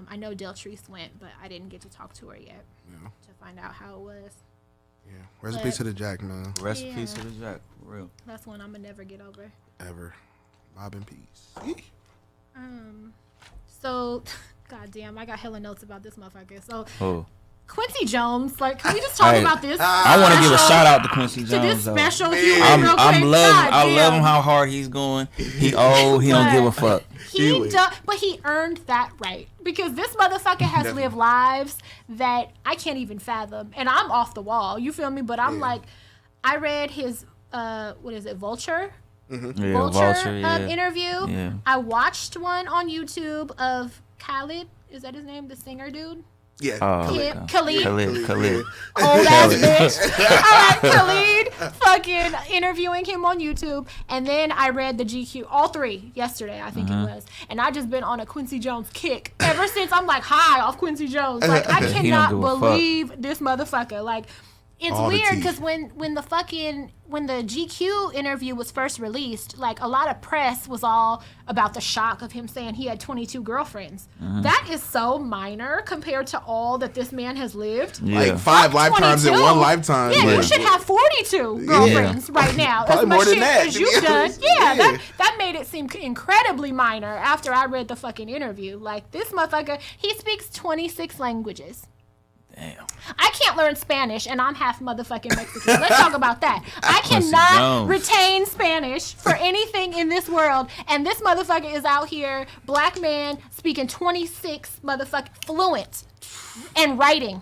I know Deltrice went, but I didn't get to talk to her yet to find out how it was. Yeah. Rest in peace to the Jack, man. Rest in peace to the Jack, for real. That's one I'm gonna never get over. Ever. Bob in peace. So, goddamn, I got hella notes about this motherfucker. So, Oh. Quincy Jones, like, can we just talk about this? I want to give a shout out to Quincy Jones. To this though. special, if you real quick. I love him how hard he's going. He old. He don't give a fuck. But he earned that right because this motherfucker has lived lives that I can't even fathom, and I'm off the wall. You feel me? But I'm like, I read his what is it, Vulture? Yeah, Vulture yeah. interview. Yeah. I watched one on YouTube of Khalid. Is that his name? The singer dude? Yeah. Khalid. Khalid. Old ass bitch. All right, Khalid fucking interviewing him on YouTube. And then I read the GQ, all three, yesterday, I think it was. And I just been on a Quincy Jones kick ever since. I'm like high off Quincy Jones. Like, I cannot believe this motherfucker. Like, it's all weird because when the GQ interview was first released, like a lot of press was all about the shock of him saying he had 22 girlfriends. That is so minor compared to all that this man has lived. Yeah. Like 5 lifetimes in 1 lifetime. Yeah, you should have 42 girlfriends right now. Probably as much more than shit that, as to you've be done. honest. Yeah, that made it seem incredibly minor after I read the fucking interview. Like, this motherfucker, he speaks 26 languages. Damn. I can't learn Spanish, and I'm half motherfucking Mexican. Let's talk about that. I Quincy cannot Jones. retain Spanish for anything in this world, and this motherfucker is out here, black man, speaking 26 motherfucking fluent. And writing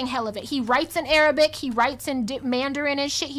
hell of it. He writes in Arabic. He writes in Mandarin and shit.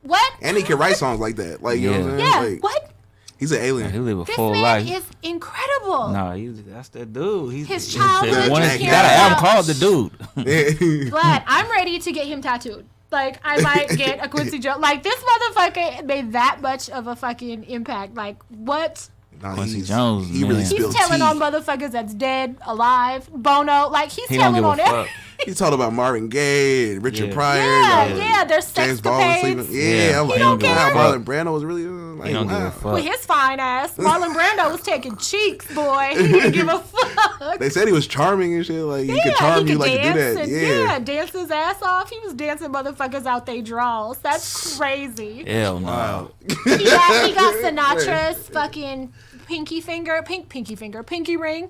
What? And he can write songs like that. Like, you know what I'm saying? Yeah. Like, What? he's an alien. He live a This full man life. is incredible. Nah, that's that dude. His childhood. you One can't got an hear album called The Dude. Glad I'm ready to get him tattooed. Like, I might get a Quincy Jones. Like, this motherfucker made that much of a fucking impact. Like, what? Nah, Quincy Jones, he man. really He's spilled telling tea. on motherfuckers that's dead, alive, Bono. Like, he's He don't telling give a on fuck. everything. He talked about Marvin Gaye and Richard Yeah. Pryor. Yeah, there's James Baldwin sleeping. sexcapades. Yeah, I'm He like, don't give a wow, fuck. Marlon Brando was really like, He don't give a wow. fuck. With his fine ass, Marlon Brando was taking cheeks, boy. He didn't give a fuck. They said he was charming and shit. Like, he could charm he you could like to do dance that. and, Yeah. dance his ass off. He was dancing motherfuckers out they draws. That's crazy. Hell no. Wow. He got Sinatra's fucking pinky ring.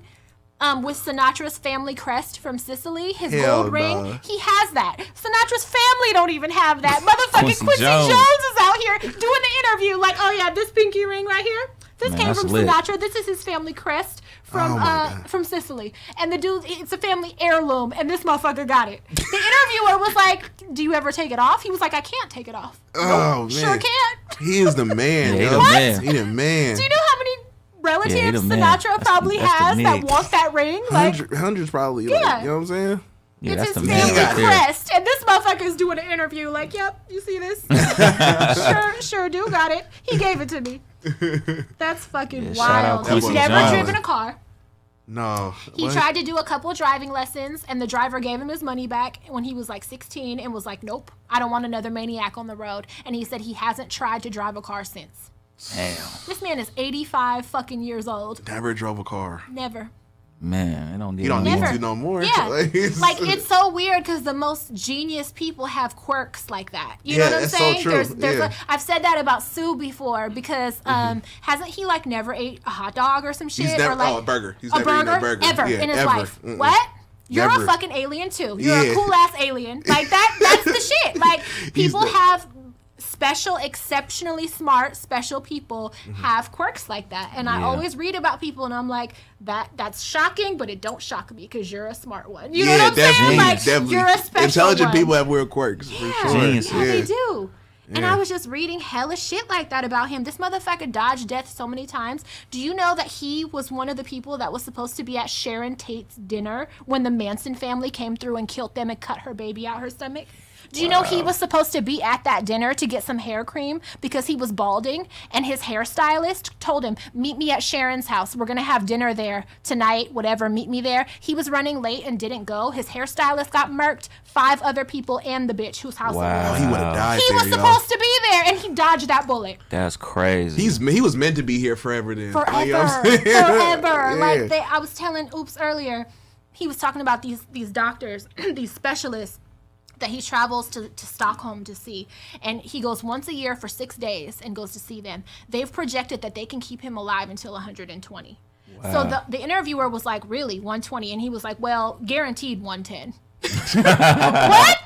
With Sinatra's family crest from Sicily, his Hell gold ring, nah. he has that. Sinatra's family don't even have that. Motherfucking Quincy Jones is out here doing the interview like, oh yeah, this pinky ring right here, this Man, came that's from lit. Sinatra. This is his family crest Oh my God. from Sicily. And the dude, it's a family heirloom, and this motherfucker got it. The interviewer was like, do you ever take it off? He was like, I can't take it off. Oh, Nope, man. sure can't. He is the man, Yeah, he yo. the man. He the man. Do you know how many relatives Yeah, he the man. Sinatra That's probably the has that nigga. want that ring? Like, Hundreds probably. Yeah. Like, you know what I'm saying? Yeah, it's that's the his man family right there. crest, and this motherfucker is doing an interview. Like, yep, you see this? sure do, got it. He gave it to me. That's fucking Yeah, shout out wild. Quincy He's never Jones. driven a car. No. He What? tried to do a couple driving lessons, and the driver gave him his money back when he was like 16 and was like, nope, I don't want another maniac on the road. And he said he hasn't tried to drive a car since. Damn. This man is 85 fucking years old. Never drove a car. Never. Man, it don't need You don't Never. need to no more. Yeah. Like, It's so weird because the most genius people have quirks like that. You Yeah, know what I'm that's so saying? true. Yeah. I've said that about Sue before because hasn't he like never ate a hot dog or some shit? He's never, or like a burger. He's a never eaten burger, a burger. ever Yeah, in his ever. life. Mm-mm. What? You're Never. a fucking alien too. You're Yeah. a cool ass alien. Like that's the shit. Like people the- have special, exceptionally smart, special people have quirks like that. And I Yeah. always read about people and I'm like, that's shocking, but it don't shock me because you're a smart one. You know Yeah, what I'm saying? definitely. Like Definitely. you're a special Intelligent one. people have weird quirks. Yeah, For sure. Geniuses. yeah, they Yeah. do. And Yeah. I was just reading hella shit like that about him. This motherfucker dodged death so many times. Do you know that he was one of the people that was supposed to be at Sharon Tate's dinner when the Manson family came through and killed them and cut her baby out her stomach? Do you know he was supposed to be at that dinner to get some hair cream because he was balding, and his hairstylist told him, meet me at Sharon's house. We're going to have dinner there tonight, whatever, meet me there. He was running late and didn't go. His hairstylist got murked, 5 other people, and the bitch whose house it Wow. was. He would have died He there, was yo. supposed to be there, and he dodged that bullet. That's crazy. He was meant to be here forever then. Forever. You know what I'm saying? Forever. Yeah. Like I was telling Oops earlier, he was talking about these doctors, these specialists that he travels to Stockholm to see. And he goes once a year for 6 days and goes to see them. They've projected that they can keep him alive until 120. Wow. So the interviewer was like, really, 120? And he was like, well, guaranteed 110. What?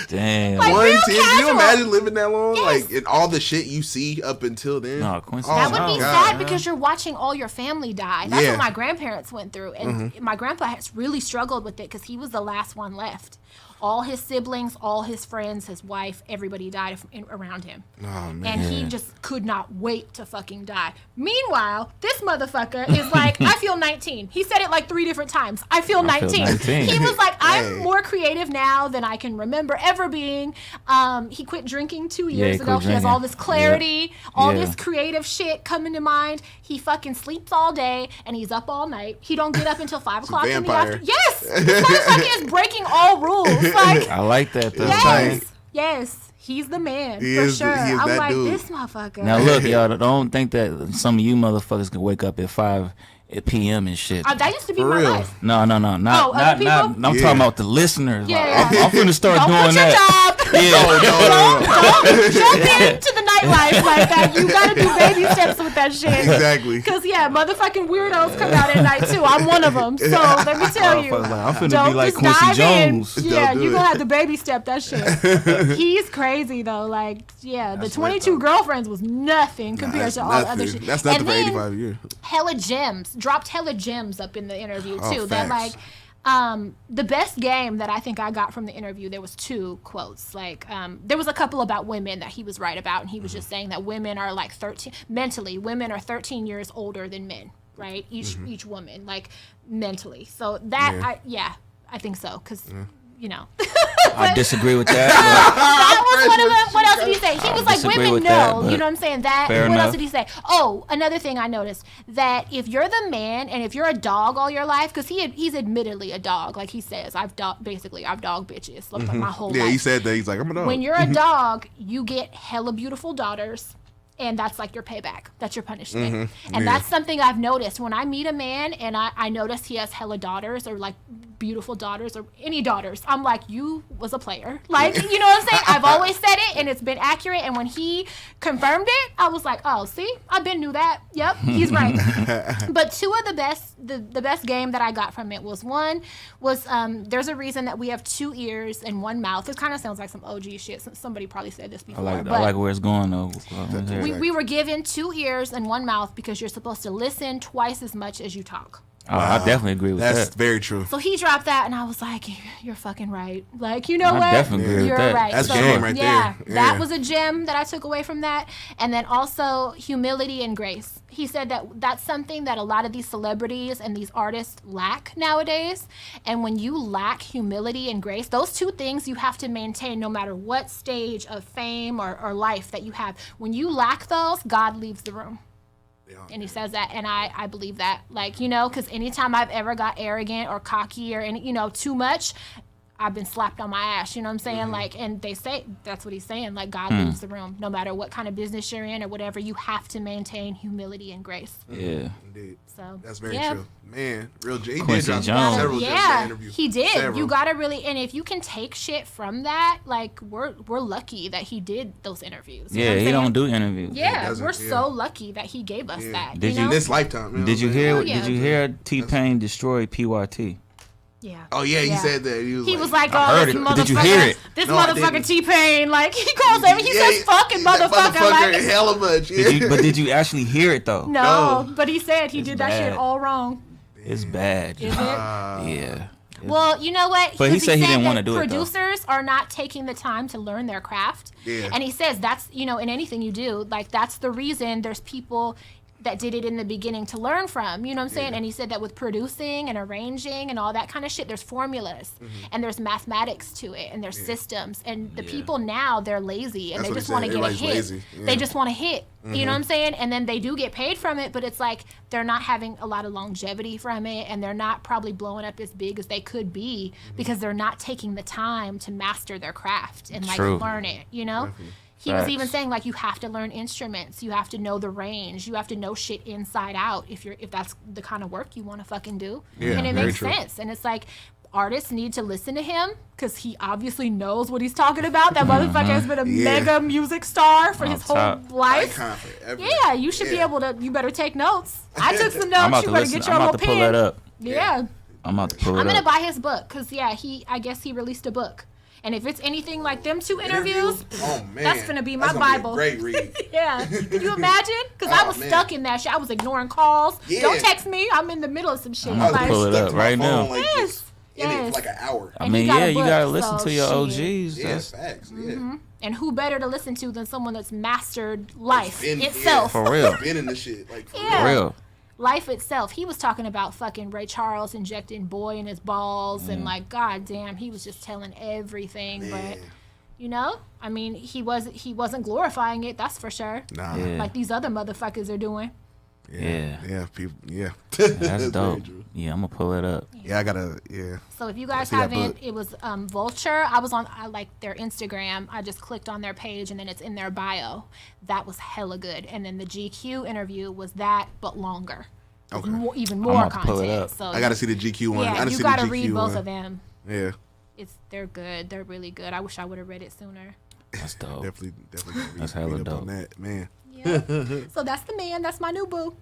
Damn. Like, One real ten. Can you casual. imagine living that long? Yes. Like, and all the shit you see up until then? No, Quincy That would Oh, be God. sad because you're watching all your family die. That's Yeah. what my grandparents went through. And my grandpa has really struggled with it because he was the last one left. All his siblings, all his friends, his wife, everybody died around him. Oh, man. And he just could not wait to fucking die. Meanwhile, this motherfucker is like, I feel 19. He said it like 3 different times. I feel 19. 19. He was like, I'm Hey. more creative now than I can remember ever being. He quit drinking 2 Yeah, years he ago. quit He has all drinking. this clarity, all Yeah. this creative shit coming to mind. He fucking sleeps all day and he's up all night. He don't get up until 5 o'clock in the vampire. afternoon. Yes! This motherfucker is breaking all rules. Like, I like that though. yes, yes, he's the man He for is sure. he is I'm that like, dude. this motherfucker. Now look, y'all, don't think that some of you motherfuckers can wake up at 5 p.m. and shit. That used to be For my real. life. No, not other people? I'm Yeah. talking about the listeners. Yeah. Like, I'm finna start Don't doing quit your that. job. Yeah. Don't jump into the nightlife like that. You gotta do baby steps with that shit. Exactly. Because motherfucking weirdos come out at night too. I'm one of them. So let me tell you, Like, I'm finna don't be like just Quincy dive Jones. in. Yeah, Don't do you it. gonna have to baby step that shit. He's crazy though. Like, the 22 girlfriends was nothing compared to all the other shit. That's nothing And for then 85 years. hella gems, dropped hella gems up in the interview too. Oh, That facts. like, the best game that I think I got from the interview, there was 2 quotes. Like, there was a couple about women that he was right about, and he was just saying that women are like 13 mentally. Women are 13 years older than men, right? Each woman, like mentally. So that I think so, because I disagree with that. that was one of them. What else did he say? He was like, disagree women with know. that, but You know what I'm saying? That. fair What else enough. did he say? Oh, another thing I noticed, that if you're the man and if you're a dog all your life, because he's admittedly a dog, like he says, I've dog bitches like my whole life. Yeah, he said that. He's like, I'm a dog. When you're a dog, you get hella beautiful daughters. And that's like your payback. That's your punishment. And that's something I've noticed. When I meet a man and I notice he has hella daughters or like beautiful daughters or any daughters, I'm like, you was a player. Like, you know what I'm saying? I've always said it and it's been accurate. And when he confirmed it, I was like, oh, see, I've been knew that. Yep, he's right. But 2 of the best game that I got from it was there's a reason that we have 2 ears and 1 mouth. This kind of sounds like some OG shit. Somebody probably said this before. I like where it's going though. We were given 2 ears and 1 mouth because you're supposed to listen twice as much as you talk. Oh, I definitely agree with That's that. very true. So he dropped that, and I was like, "You're fucking right." Like, you know I what? definitely agree with You're that. right. That's So, game right there. Yeah, Yeah. that was a gem that I took away from that, and then also humility and grace. He said that that's something that a lot of these celebrities and these artists lack nowadays. And when you lack humility and grace, those 2 things you have to maintain no matter what stage of fame or life that you have. When you lack those, God leaves the room. And he says that, and I believe that. Like, because anytime I've ever got arrogant or cocky or, too much, I've been slapped on my ass, you know what I'm saying? Like, and they say, that's what he's saying, like, God leaves the room. No matter what kind of business you're in or whatever, you have to maintain humility and grace. Yeah. Indeed. So That's very true. Man, real J. He did Quincy drop Jones. several gems in that Yeah, interview. he did. Several. You gotta really, and if you can take shit from that, like, we're lucky that he did those interviews. You know what Yeah, I'm he saying? don't do interviews. Yeah, doesn't, we're yeah. so lucky that he gave us that. Did you know? This lifetime. You know Did you what I'm hear? Oh, yeah. Did you hear T-Pain destroy PYT? Yeah. Oh, yeah, he said that. He was like, I oh, heard this it. motherfucker. Did you hear it? This No, I motherfucker didn't. T-Pain. Like, he calls him, he says fucking that motherfucker. Like, hella much. Yeah. But did you actually hear it though? no, but he said he It's did that shit bad. all wrong. It's bad. Is it? Yeah. Well, you know what? But he 'Cause said he didn't that wanna do it, though. Producers are not taking the time to learn their craft. Yeah. And he says that's, in anything you do, like, that's the reason there's people that did it in the beginning to learn from, you know what I'm saying? And he said that with producing and arranging and all that kind of shit, there's formulas and there's mathematics to it and there's systems. And the people now, they're lazy and That's they what just he want to said. get a Everybody's hit. lazy. Yeah. They just want to hit, you know what I'm saying? And then they do get paid from it, but it's like they're not having a lot of longevity from it and they're not probably blowing up as big as they could be because they're not taking the time to master their craft and like True. learn it, you know? He was even saying, like, you have to learn instruments, you have to know the range, you have to know shit inside out if that's the kind of work you want to fucking do. Yeah, and it very makes true. sense. And it's like artists need to listen to him because he obviously knows what he's talking about. That motherfucker has been a mega music star for his whole top. life. Icon forever. Yeah, you should be able to. You better take notes. I took some I'm notes. about You to better listen. get your I'm about little to pull pen. that up. Yeah. I'm about to pull it I'm gonna up. buy his book because I guess he released a book. And if it's anything like them 2 interviews, Oh man, that's gonna be my That's gonna be a Bible. great read. yeah. Can you imagine? Because I Oh, was man. stuck in that shit. I was ignoring calls. Yeah. Don't text me. I'm in the middle of some shit. I'm about to Like, pull it Stuck up to my right now. phone, like, Yes. just in it Yes. for like an hour. I And he mean, got a yeah, you book, gotta listen so to your shit. OGs. Yeah, That's facts. Yeah. and who better to listen to than someone that's mastered life Been- itself? for real. Been in the shit, like for Yeah. For real. Life itself. He was talking about fucking Ray Charles injecting boy in his balls and like, god damn, he was just telling everything. But I mean, he wasn't glorifying it, that's for sure. Nah. Yeah. Like these other motherfuckers are doing. Yeah. Yeah. People. Yeah. That's very dope. true. Yeah, I'm gonna pull it up. Yeah, I gotta. Yeah. So if you guys see that haven't, book. it was Vulture. I like their Instagram. I just clicked on their page and then it's in their bio. That was hella good. And then the GQ interview was that, but longer. Okay. Even I'm more about to pull it content. up. So I gotta see the GQ one. I yeah, gotta you see gotta the GQ read both one. of them. Yeah. They're good. They're really good. I wish I would have read it sooner. That's dope. Definitely. That's hella read up dope. on that, man. Yeah. So that's the man. That's my new boo.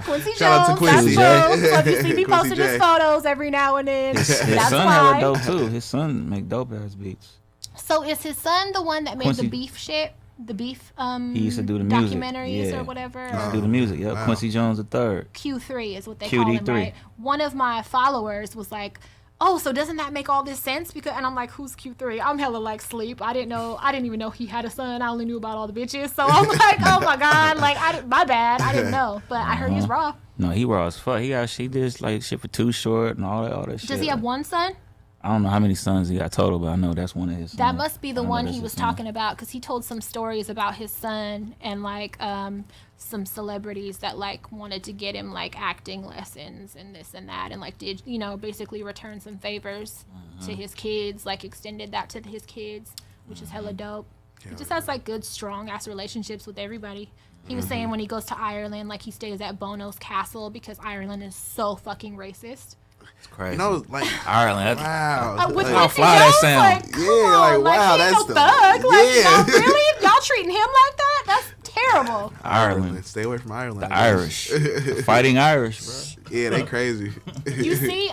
Quincy Shout out to Jones, Quincy. that's boo. So if you see me Quincy posting J. his photos every now and then, His that's son hella why. dope too. His son make dope ass beats. So is his son the one that made Quincy. the beef shit? The beef He used to do the music. documentaries Yeah. or whatever? He used to do the music. Yeah, Wow. Quincy Jones III. Q3 is what they call him, QD3. right? One of my followers was like, "Oh, so doesn't that make all this sense?" Because, and I'm like, "Who's Q3?" I'm hella like sleep. I didn't even know he had a son. I only knew about all the bitches. So I'm like, "Oh my god!" Like, my bad. I didn't know, but I heard he's raw. No, he raw as fuck. She did like shit for Too Short and all that shit. Does he have one son? I don't know how many sons he got total, but I know that's one of his sons. That must be the I know one that's he his was son. talking about, because he told some stories about his son and like some celebrities that like wanted to get him like acting lessons and this and that, and like did basically return some favors to his kids, like extended that to his kids, which is hella dope. He just has like good strong ass relationships with everybody. He was saying when he goes to Ireland, like he stays at Bono's castle because Ireland is so fucking racist. It's crazy. You know, like Ireland. wow. With like, how Quincy fly that Jones, sound. like, come Yeah, on, like, wow, he that's no the- thug. Like, yeah. y'all really? Y'all treating him like that? That's terrible. Ireland. Stay away from Ireland. The Irish. The fighting Irish, bro. Yeah, they crazy. You see,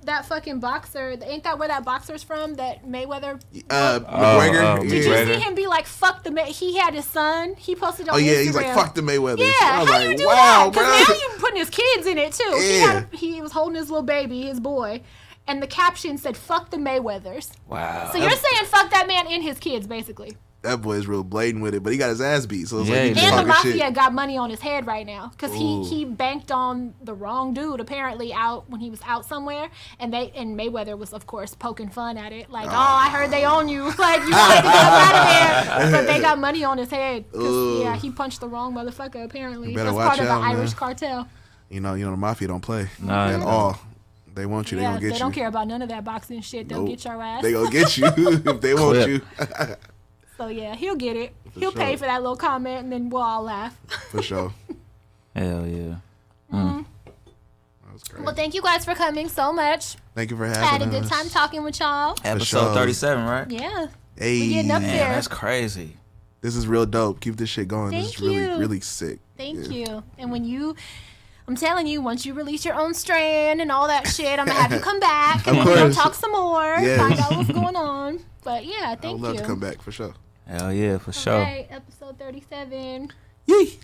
that fucking boxer, ain't that where that boxer's from? That Mayweather. McGregor. Did yeah. you see him be like, fuck the he had his son. He posted on Oh yeah, Instagram. he's like fuck the Mayweathers. Yeah, I was how like, you do wow, that? bro. Because now you putting his kids in it too. Yeah. He was holding his little baby, his boy, and the caption said, fuck the Mayweathers. Wow. So you're saying fuck that man and his kids, basically. That boy's real blatant with it, but he got his ass beat, so it's Yeah, like he he did. just And the talking mafia shit. got money on his head right now because Ooh. he banked on the wrong dude apparently out when he was out somewhere, and Mayweather was of course poking fun at it like, oh, I heard they own you, like you have to get out of there, but they got money on his head because yeah, he punched the wrong motherfucker apparently. You better That's watch part of the out, man. Irish cartel. You know, the mafia don't play Nah, at no. all. They want you, they Yeah, gonna get they you. don't care about none of that boxing shit. They'll Nope. get your ass. They gonna get you if they want Clip. you. So yeah, he'll get it. He'll sure. pay for that little comment, and then we'll all laugh. For sure. Hell yeah. That was great. Well, thank you guys for coming so much. Thank you for having I had a us. good time talking with y'all. Episode sure. 37, right? Yeah. Hey, We getting up Man, there. that's crazy. this is real dope. Keep this shit going. This is Thank really, you. really sick. Thank you. And I'm telling you, once you release your own strand and all that shit, I'm gonna have you come back and Of we're gonna course. talk some more, Yes. find out what's going on. But yeah, I thank would love you. to come back for sure. Hell yeah, for All sure. right, episode 37. Yee.